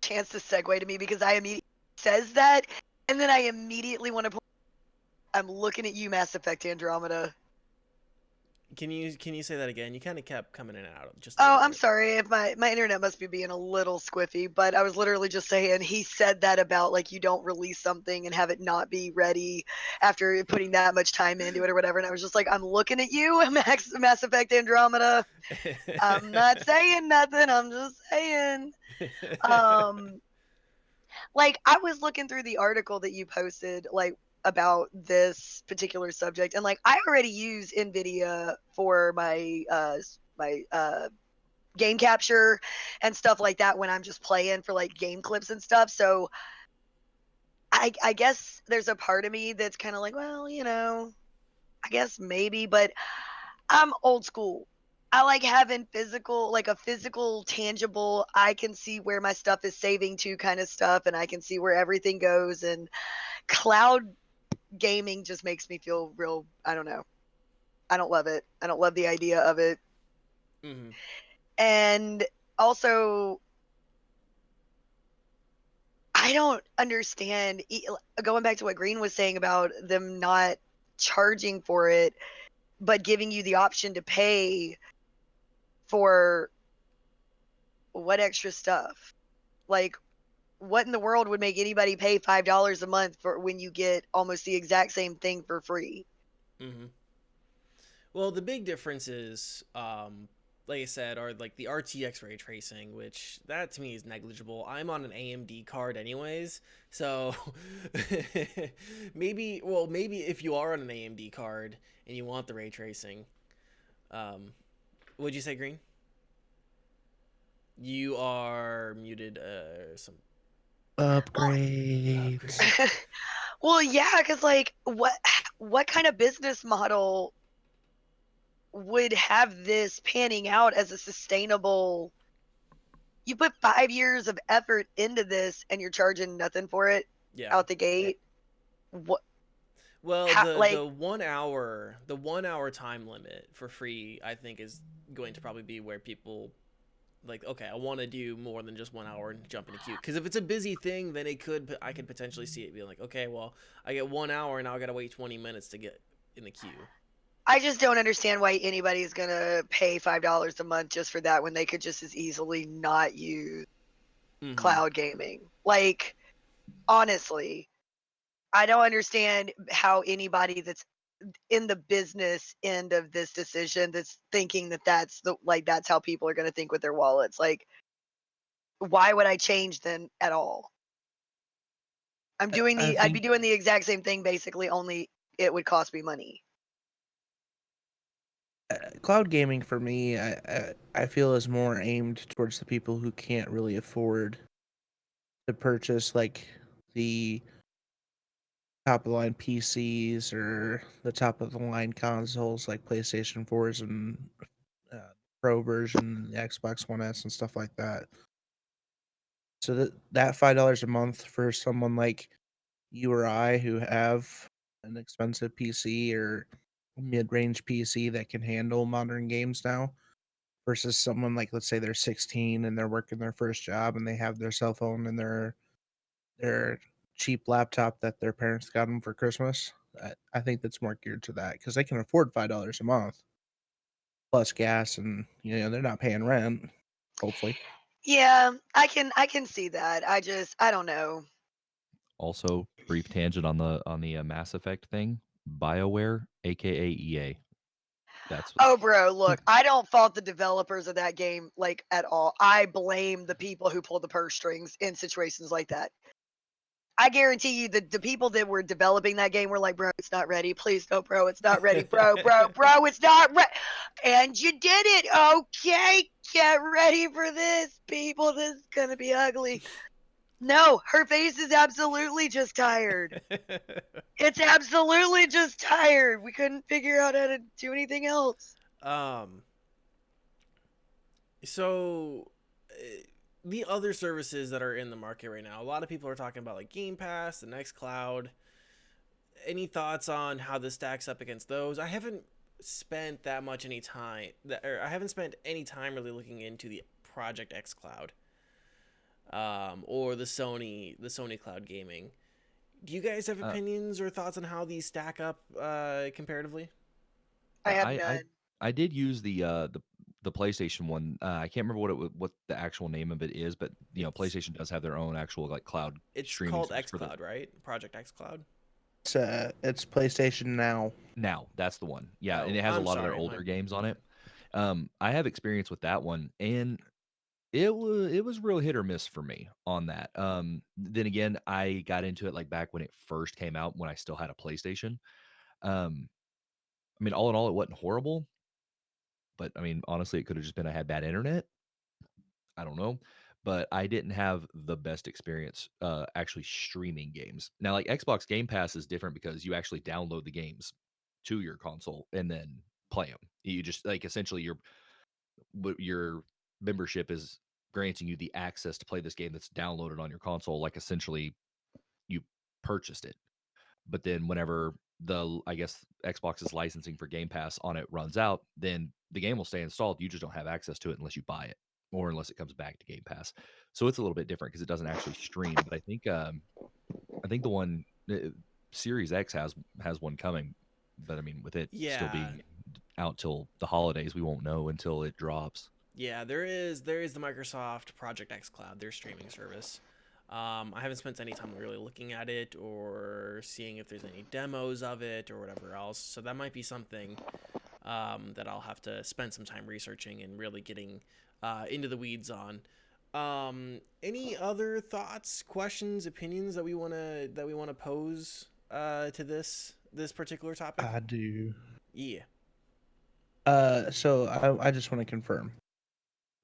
chance to segue to me because I immediately says that, and then I immediately want to. I'm looking at you, Mass Effect Andromeda. Can you say that again? You kind of kept coming in and out just a Oh, little I'm bit. sorry if my internet must be being a little squiffy, but I was literally just saying he said that about like you don't release something and have it not be ready after putting that much time into it or whatever. And I was just like, I'm looking at you, Mass Effect Andromeda. I'm not saying nothing. I'm just saying. Um, Like, I was looking through the article that you posted, like, about this particular subject, and like, I already use Nvidia for my game capture and stuff like that when I'm just playing for like game clips and stuff. So I guess there's a part of me that's kind of like, well, I guess maybe, but I'm old school. I like having physical, like a physical, tangible, I can see where my stuff is saving to kind of stuff, and I can see where everything goes. And cloud gaming just makes me feel real, I don't know. I don't love it. I don't love the idea of it. Mm-hmm. And also, I don't understand, going back to what Green was saying about them not charging for it, but giving you the option to pay for what extra stuff? Like, what in the world would make anybody pay $5 a month for when you get almost the exact same thing for free? Mm-hmm. Well, the big difference is, like I said, are like the RTX ray tracing, which that to me is negligible. I'm on an AMD card anyways, so maybe if you are on an AMD card and you want the ray tracing, what'd you say, Green? You are muted. Upgrades. Well, yeah, because like, what kind of business model would have this panning out as a sustainable? You put 5 years of effort into this, and you're charging nothing for it Yeah. out the gate. What? Well, How, like, the 1 hour time limit for free, I think, is going to probably be where people like, okay, I want to do more than just 1 hour and jump in a queue. Because if it's a busy thing, then I could potentially see it being like, okay, well, I get 1 hour and now I gotta wait 20 minutes to get in the queue. I just don't understand why anybody's gonna pay $5 a month just for that when they could just as easily not use Mm-hmm. cloud gaming. Like, honestly, I don't understand how anybody that's in the business end of this decision that's thinking that that's how people are going to think with their wallets. Like, why would I change then at all? I'd be doing the exact same thing basically, only it would cost me money. Cloud gaming for me, I feel is more aimed towards the people who can't really afford to purchase like the top of the line PCs or the top of the line consoles like PlayStation 4s and Pro version, the Xbox One S and stuff like that. So that $5 a month for someone like you or I who have an expensive PC or mid-range PC that can handle modern games now versus someone like, let's say they're 16 and they're working their first job and they have their cell phone and their cheap laptop that their parents got them for Christmas. I think that's more geared to that because they can afford $5 a month plus gas, and they're not paying rent. Hopefully, Yeah, I can see that. I don't know. Also, brief tangent on the Mass Effect thing. BioWare, aka EA. That's Oh, bro, look, I don't fault the developers of that game like at all. I blame the people who pull the purse strings in situations like that. I guarantee you the people that were developing that game were like, bro, it's not ready. Please no, bro, it's not ready. Bro, it's not ready. And you did it. Okay, get ready for this, people. This is going to be ugly. No, her face is absolutely just tired. It's absolutely just tired. We couldn't figure out how to do anything else. um. So, the other services that are in the market right now, a lot of people are talking about like Game Pass, the Nextcloud. Any thoughts on how this stacks up against those? I haven't spent that much any time, or I haven't spent any time really looking into the Project X Cloud, or the Sony Cloud Gaming. Do you guys have opinions or thoughts on how these stack up comparatively? I have I none. I did use the PlayStation one. I can't remember what the actual name of it is, but It's PlayStation does have their own actual like cloud it's streaming called service X for the Cloud, right? Project X Cloud. it's PlayStation Now. Now. That's the one. Yeah, and Oh, it has a I'm lot of their sorry. older games on it. I have experience with that one, and It was real hit or miss for me on that. Then again, I got into it like back when it first came out when I still had a PlayStation. Um, I mean, all in all, it wasn't horrible, but I mean, honestly, it could have just been I had bad internet. I don't know, but I didn't have the best experience actually streaming games. Now, like Xbox Game Pass is different because you actually download the games to your console and then play them. You just like essentially your membership is granting you the access to play this game that's downloaded on your console. Like essentially, you purchased it. But then whenever I guess Xbox's licensing for Game Pass on it runs out, then the game will stay installed. You just don't have access to it unless you buy it or unless it comes back to Game Pass. So it's a little bit different because it doesn't actually stream. But I think the one Series X has one coming. But I mean, with it still Yeah. being out till the holidays, we won't know until it drops. Yeah, there is the Microsoft Project X Cloud, their streaming service. I haven't spent any time really looking at it or seeing if there's any demos of it or whatever else. So that might be something that I'll have to spend some time researching and really getting into the weeds on. Any other thoughts, questions, opinions that we wanna pose to this particular topic? I do. Yeah. So I just want to confirm.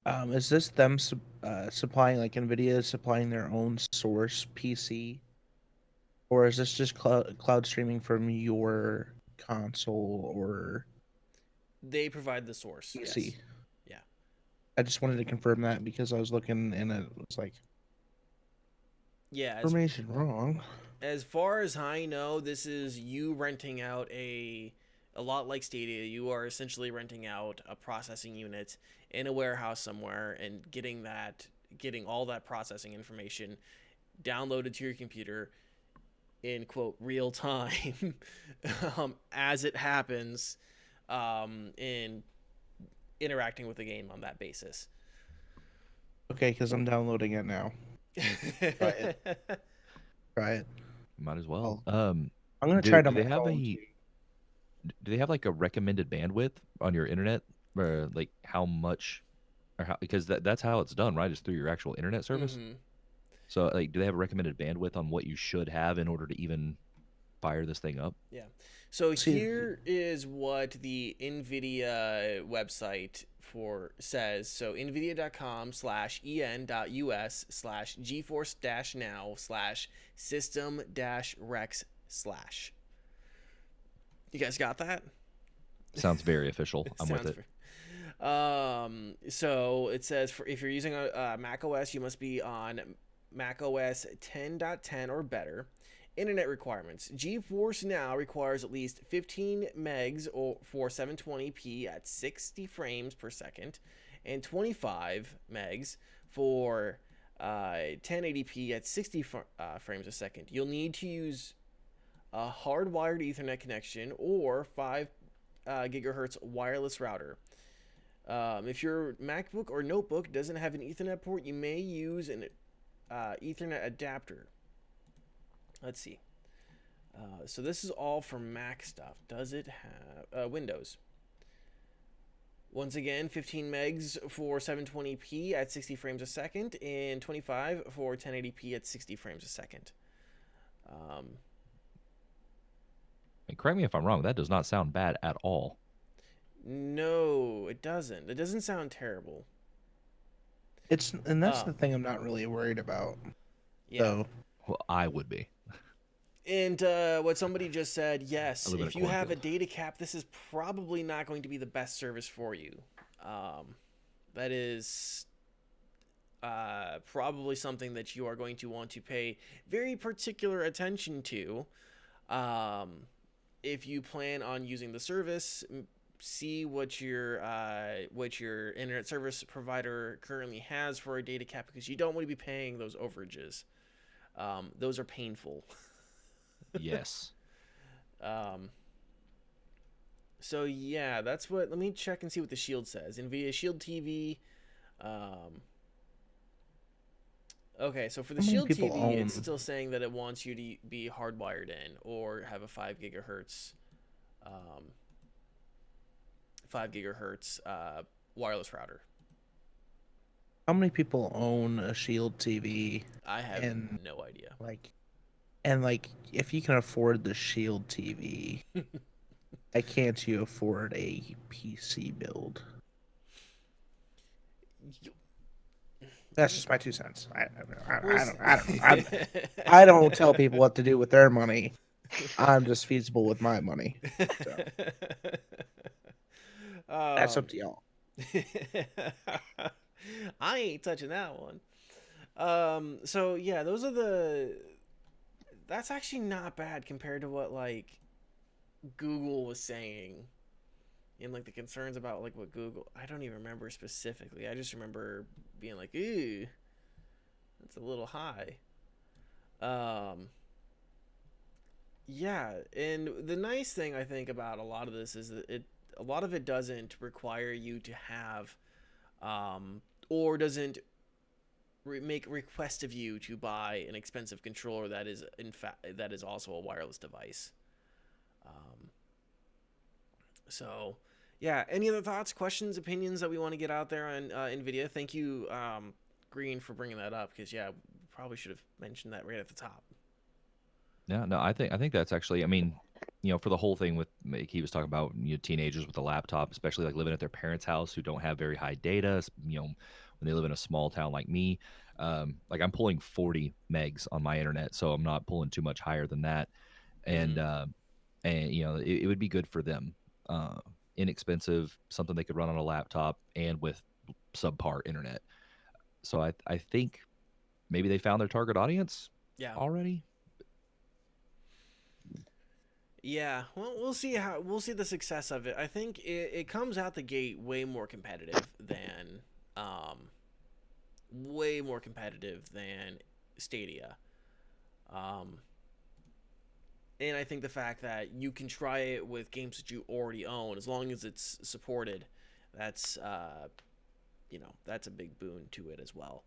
Is this them supplying, like Nvidia is supplying their own source PC, or is this just cloud streaming from your console or They provide the source. PC? Yes. Yeah. I just wanted to confirm that because I was looking and it was like Yeah. information wrong. As far as I know, this is you renting out a lot like Stadia. You are essentially renting out a processing unit in a warehouse somewhere and getting all that processing information downloaded to your computer in quote real time as it happens, in interacting with the game on that basis. Okay, because I'm downloading it now. Try it. Might as well. I'm gonna try it on do my they have phone. a do they have like a recommended bandwidth on your internet, or like how much, or how, because that's how it's done, right? Is through your actual internet service. Mm-hmm. So like, do they have a recommended bandwidth on what you should have in order to even fire this thing up? Yeah. So See, here is what the Nvidia website says. So nvidia.com/en.us/geforce-now/system-rex/. You guys got that? Sounds very official. I'm with Sounds it. So it says if you're using a Mac OS, you must be on Mac OS 10.10 or better. Internet requirements. GeForce Now requires at least 15 megs for 720p at 60 frames per second, and 25 megs for 1080p at 60 frames a second. You'll need to use a hardwired Ethernet connection or 5 gigahertz wireless router. If your MacBook or notebook doesn't have an Ethernet port, you may use an Ethernet adapter. Let's see. So this is all for Mac stuff. Does it have Windows? Once again, 15 megs for 720p at 60 frames a second, and 25 for 1080p at 60 frames a second. And correct me if I'm wrong. That does not sound bad at all. No, it doesn't. It doesn't sound terrible. and that's the thing I'm not really worried about. Yeah. So Well, I would be. And what somebody just said, yes, I live in if a you have a cornfield. data cap, this is probably not going to be the best service for you. That is probably something that you are going to want to pay very particular attention to. If you plan on using the service, see what your internet service provider currently has for a data cap, because you don't want to be paying those overages. Those are painful. Yes. So yeah, that's what. Let me check and see what the Shield says. Nvidia Shield TV. Okay, so for the How many Shield people TV, it's own- still saying that it wants you to be hardwired in or have a 5 gigahertz, 5 gigahertz wireless router. How many people own a Shield TV? I have And no idea. like, if you can afford the Shield TV, why can't you afford a PC build? That's just my 2 cents. I don't know. I don't tell people what to do with their money. I'm just feasible with my money. So that's up to y'all. I ain't touching that one. So yeah, that's actually not bad compared to what like Google was saying, and like the concerns about like what Google, I don't even remember specifically. I just remember being like, ooh, that's a little high. Um yeah, and the nice thing I think about a lot of this is that a lot of it doesn't require you to have or doesn't make request of you to buy an expensive controller that is in fact that is also a wireless device. Um, so, yeah. Any other thoughts, questions, opinions that we want to get out there on Nvidia? Thank you, Green, for bringing that up because yeah, we probably should have mentioned that right at the top. Yeah, no, I think that's actually, I mean, for the whole thing with like he was talking about teenagers with a laptop, especially like living at their parents' house who don't have very high data, when they live in a small town like me, like I'm pulling 40 megs on my internet, so I'm not pulling too much higher than that, and Mm-hmm. it would be good for them, uh, inexpensive, something they could run on a laptop and with subpar internet. So I think maybe they found their target audience Yeah. already. Yeah, well, we'll see the success of it. I think it comes out the gate um, way more competitive than Stadia. Um, and I think the fact that you can try it with games that you already own, as long as it's supported, that's that's a big boon to it as well.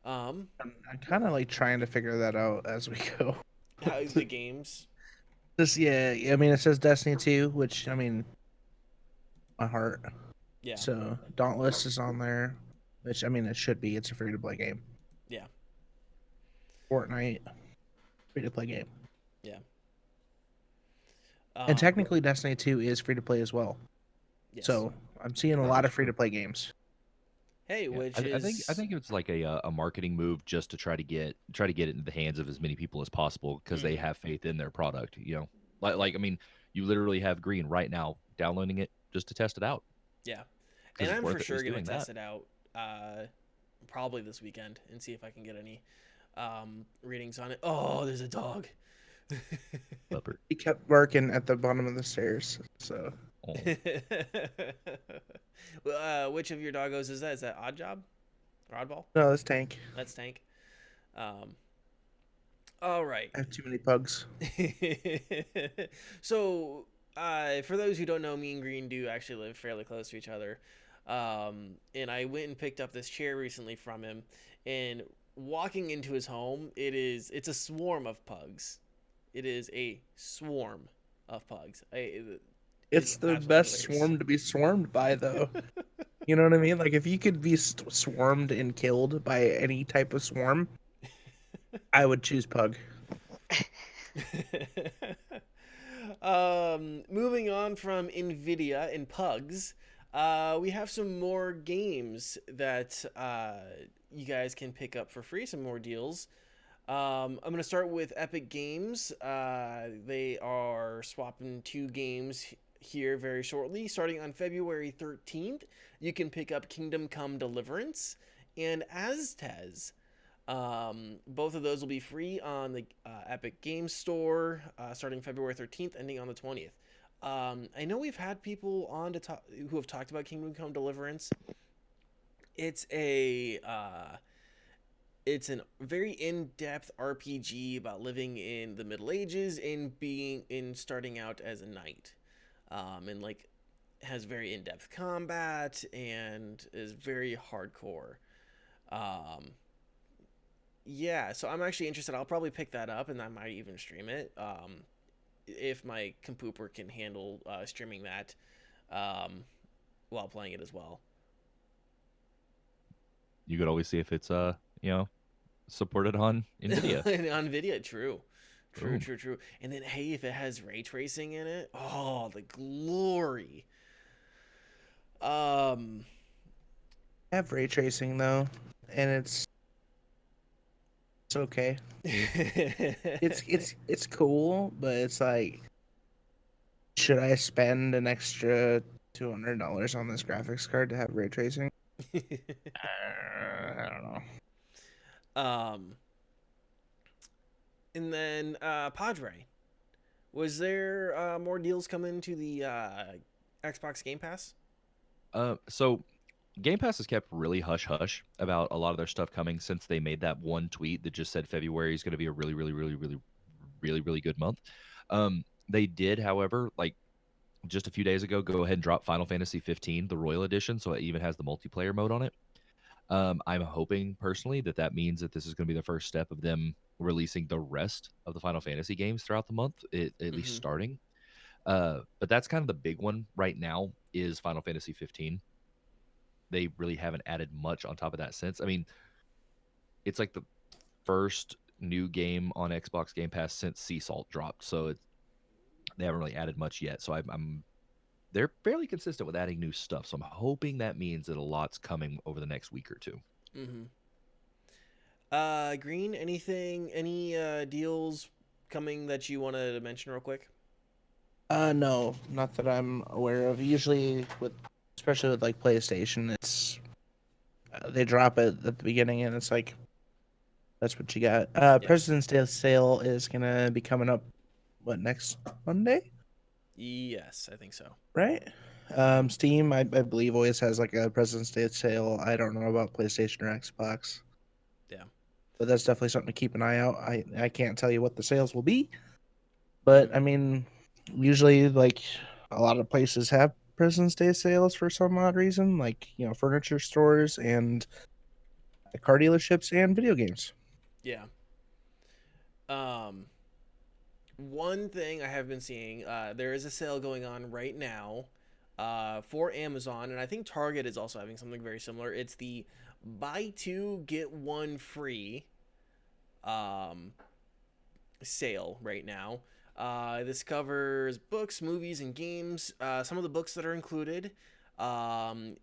Um, I'm kind of like trying to figure that out as we go. how's the games? Yeah, I mean, it says Destiny 2, which, I mean, my heart. Yeah, So Dauntless is on there, which, I mean, it should be. It's a free to play game. yeah, Fortnite, free to play game. yeah. And Um, technically, Destiny 2 is free to play as well. yes. So I'm seeing a lot of free to play games. Hey, Yeah, which I is think it's like a marketing move just to try to get it into the hands of as many people as possible because they mhm, have faith in their product. Like I mean, you literally have Green right now downloading it just to test it out yeah, because and it's I'm for worth at sure least gonna doing test that. it out. Probably this weekend and see if I can get any readings on it. Oh, there's a dog. Leopard. He kept working at the bottom of the stairs. So Oh, Which of your doggos is that? Is that Odd Job or Oddball? no, this tank. That's Tank. Um, all right. I have too many pugs. So, for those who don't know, me and Green do actually live fairly close to each other. And I went and picked up this chair recently from him, and walking into his home, it's a swarm of pugs. It is a swarm of pugs. It's It's the absolutely best hilarious. swarm to be swarmed by, though. You know what I mean? Like, if you could be swarmed and killed by any type of swarm, I would choose pug. Moving on from Nvidia and pugs, we have some more games that you guys can pick up for free. Some more deals. I'm gonna start with Epic Games. They are swapping 2 games here very shortly. Starting on February 13th, you can pick up Kingdom Come Deliverance and Aztez. Both of those will be free on the Epic Games Store starting February 13th, ending on the 20th. I know we've had people on to talk who have talked about Kingdom Come Deliverance. It's a it's a very in-depth RPG about living in the Middle Ages and starting out as a knight, and like has very in-depth combat and is very hardcore. Um, Yeah, so I'm actually interested. I'll probably pick that up, and I might even stream it. If my computer can handle streaming that um, while playing it as well. you could always see if it's supported on Nvidia. On Nvidia, true. True, Boom. true, true. And then, hey, if it has ray tracing in it, oh, the glory. Um, I have ray tracing though, and it's okay. It's cool, but it's like, should I spend an extra $200 on this graphics card to have ray tracing? I don't know. um, and then Padre, was there more deals coming to the Xbox Game Pass? So Game Pass has kept really hush hush about a lot of their stuff coming since they made that one tweet that just said February is going to be a really, really, really, really, really, really good month. They did, however, like just a few days ago, go ahead and drop Final Fantasy 15, the Royal Edition, so it even has the multiplayer mode on it. I'm hoping personally that that means that this is going to be the first step of them releasing the rest of the Final Fantasy games throughout the month, at least starting. But that's kind of the big one right now is Final Fantasy 15. They really haven't added much on top of that since. I mean, it's like the first new game on Xbox Game Pass since Sea Salt dropped, so they haven't really added much yet. So I'm they're fairly consistent with adding new stuff. So I'm hoping that means that a lot's coming over the next week or two. Mm-hmm. Green, any deals coming that you wanted to mention real quick? No, not that I'm aware of. Usually especially with like PlayStation, it's they drop it at the beginning and it's like, that's what you got. President's Day sale is gonna be coming up, what, next Monday? Yes, I think so. Right? Steam, I believe, always has like a President's Day sale. I don't know about PlayStation or Xbox. Yeah. But that's definitely something to keep an eye out. I can't tell you what the sales will be, but I mean, usually like a lot of places have President's Day sales for some odd reason, like, furniture stores and car dealerships and video games. Yeah. Um, one thing I have been seeing, there is a sale going on right now, for Amazon, and I think Target is also having something very similar. It's the buy two get one free, um, sale right now. This covers books, movies, and games. Some of the books that are included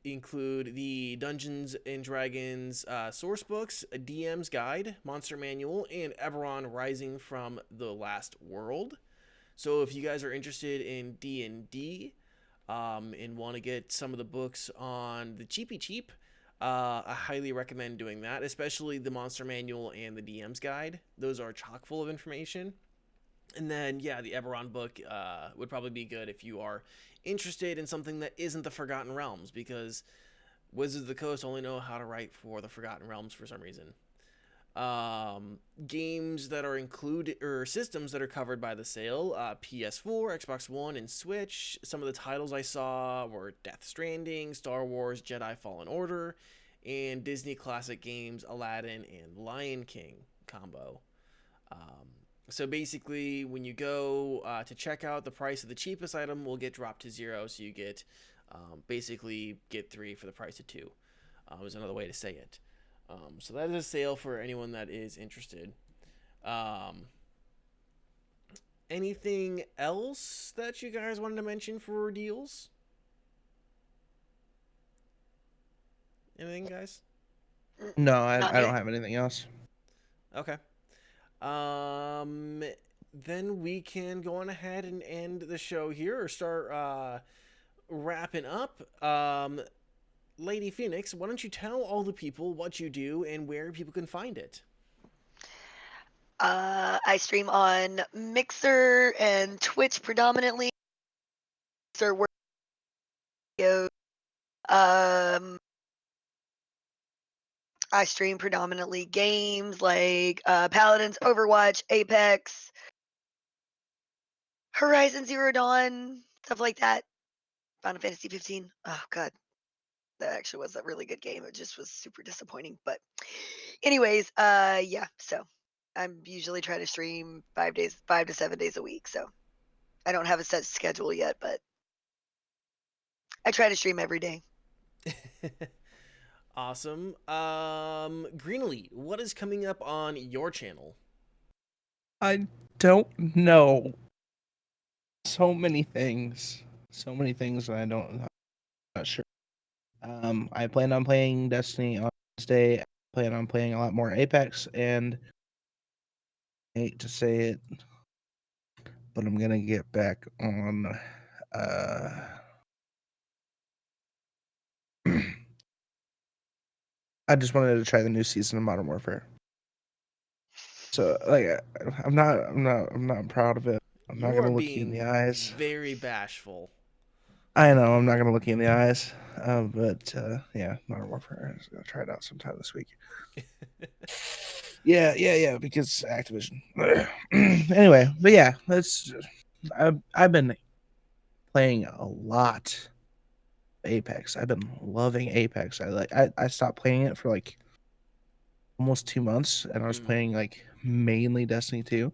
include the Dungeons and Dragons source books, a DM's Guide, Monster Manual, and Eberron Rising from the Last World. So if you guys are interested in D&D, and want to get some of the books on the cheapy cheap, I highly recommend doing that, especially the Monster Manual and the DM's Guide. Those are chock full of information. And then, yeah, the Eberron book would probably be good if you are interested in something that isn't the Forgotten Realms, because Wizards of the Coast only know how to write for the Forgotten Realms for some reason. Games that are included, or systems that are covered by the sale, PS4, Xbox One, and Switch. Some of the titles I saw were Death Stranding, Star Wars Jedi Fallen Order, and Disney classic games Aladdin and Lion King combo. So basically, when you go to check out, the price of the cheapest item will get dropped to zero, so you get basically get three for the price of two. Is another way to say it. So that is a sale for anyone that is interested. Anything else that you guys wanted to mention for deals? Anything, guys? No, I don't have anything else. Okay. Then we can go on ahead and end the show here, or start wrapping up. Lady Phoenix, why don't you tell all the people what you do and where people can find it? I stream on Mixer and Twitch predominantly. Mixer work videos. I stream predominantly games like Paladins, Overwatch, Apex, Horizon Zero Dawn, stuff like that. Final Fantasy 15. Oh god, that actually was a really good game. It just was super disappointing. But anyways, yeah. So I'm usually trying to stream 5 to 7 days a week. So I don't have a set schedule yet, but I try to stream every day. Awesome. Green Elite, what is coming up on your channel? I don't know. So many things. So many things, and I'm not sure. I plan on playing Destiny on Wednesday. I plan on playing a lot more Apex, and I hate to say it, but I'm gonna get back on. I just wanted to try the new season of Modern Warfare. So, like, I'm not proud of it. I'm not You are gonna look you in being the eyes. very bashful. I know I'm not gonna look you in the eyes, but yeah, Modern Warfare. I'm just gonna try it out sometime this week. Yeah, because Activision. Anyway, but yeah, I've been playing a lot Apex. I've been loving Apex. I stopped playing it for like almost 2 months, and I was Mm. playing like mainly Destiny 2.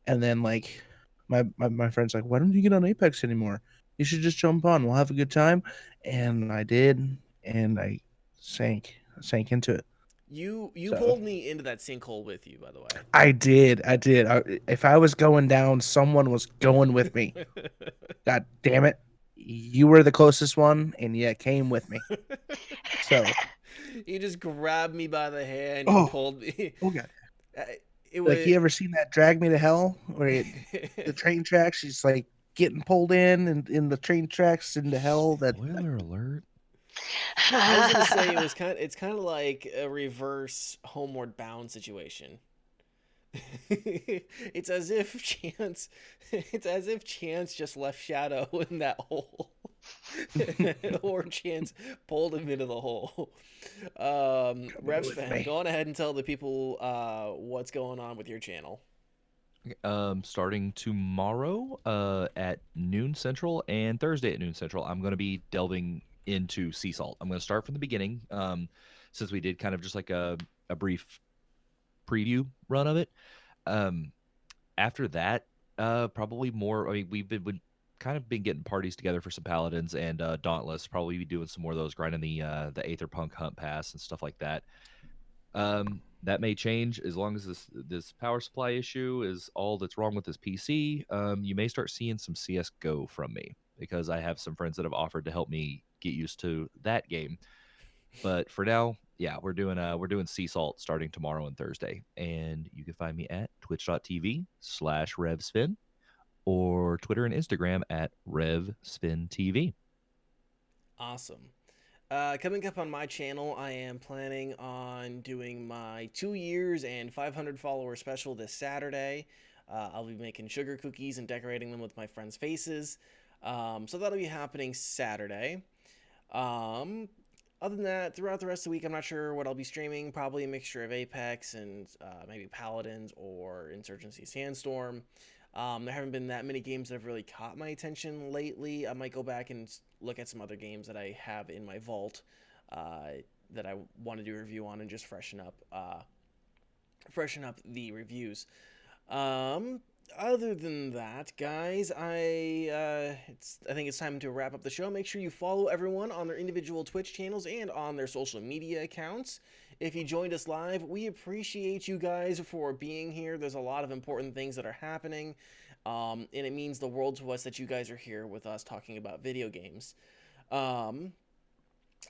And then like my friend's like, why don't you get on Apex anymore? You should just jump on. We'll have a good time. And I did, and I sank into it. You So pulled me into that sinkhole with you, by the way. I did. If I was going down, someone was going with me. God damn it. You were the closest one, and you came with me. So, You just grabbed me by the hand and oh, pulled me. oh god. Uh, It Like, was. you ever seen that Drag Me to Hell, where the train tracks, she's like getting pulled in in the train tracks into hell? That Spoiler alert. I was gonna say it's kind of like a reverse Homeward Bound situation. It's as if Chance just left Shadow in that hole. Or Chance pulled him into the hole. coming with Revsfan, me. go on ahead and tell the people what's going on with your channel. Starting tomorrow at noon Central and Thursday at noon Central, I'm going to be delving into Sea Salt. I'm going to start from the beginning, since we did kind of just like a brief preview run of it. After that, probably more. I mean, we've kind of been getting parties together for some Paladins and Dauntless. Probably be doing some more of those, grinding the Aetherpunk Hunt Pass and stuff like that. That may change as long as this power supply issue is all that's wrong with this PC. You may start seeing some CS:GO from me because I have some friends that have offered to help me get used to that game. But for now, yeah, we're doing Sea Salt starting tomorrow and Thursday, and you can find me at twitch.tv/RevSpin or Twitter and Instagram at RevSpinTV. Awesome. Coming up on my channel, I am planning on doing my 2 years and 500 follower special this Saturday. I'll be making sugar cookies and decorating them with my friends' faces. So that'll be happening Saturday. Other than that, throughout the rest of the week, I'm not sure what I'll be streaming. Probably a mixture of Apex and maybe Paladins or Insurgency Sandstorm. There haven't been that many games that have really caught my attention lately. I might go back and look at some other games that I have in my vault that I want to do a review on and just freshen up the reviews. Um, Other than that, guys, I think it's time to wrap up the show. Make sure you follow everyone on their individual Twitch channels and on their social media accounts. If you joined us live, we appreciate you guys for being here. There's a lot of important things that are happening, and it means the world to us that you guys are here with us talking about video games.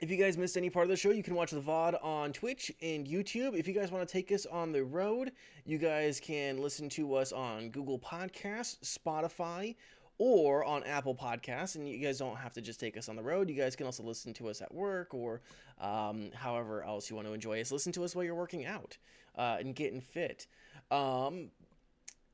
If you guys missed any part of the show, you can watch the VOD on Twitch and YouTube. If you guys want to take us on the road, you guys can listen to us on Google Podcasts, Spotify, or on Apple Podcasts. And you guys don't have to just take us on the road. You guys can also listen to us at work or however else you want to enjoy us. Listen to us while you're working out and getting fit.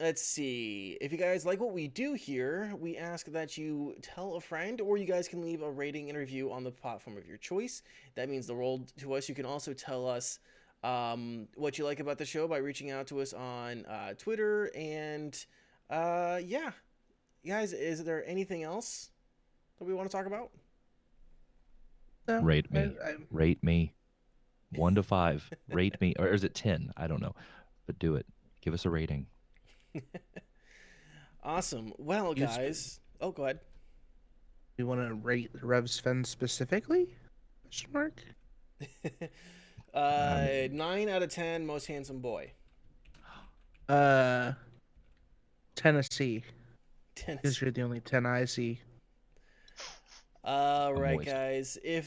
Let's see. If you guys like what we do here, we ask that you tell a friend, or you guys can leave a rating and review on the platform of your choice. That means the world to us. You can also tell us what you like about the show by reaching out to us on Twitter. And yeah, guys, is there anything else that we want to talk about? No, Rate me. Rate me. 1 to 5. Rate me. Or is it 10? I don't know. But do it. Give us a rating. Awesome. Well, guys. Oh, go ahead. You want to rate Revsfen specifically? Question mark? 9 out of 10, most handsome boy. Tennessee, because Tense. you're the only 10 I see. All right, moist. guys. If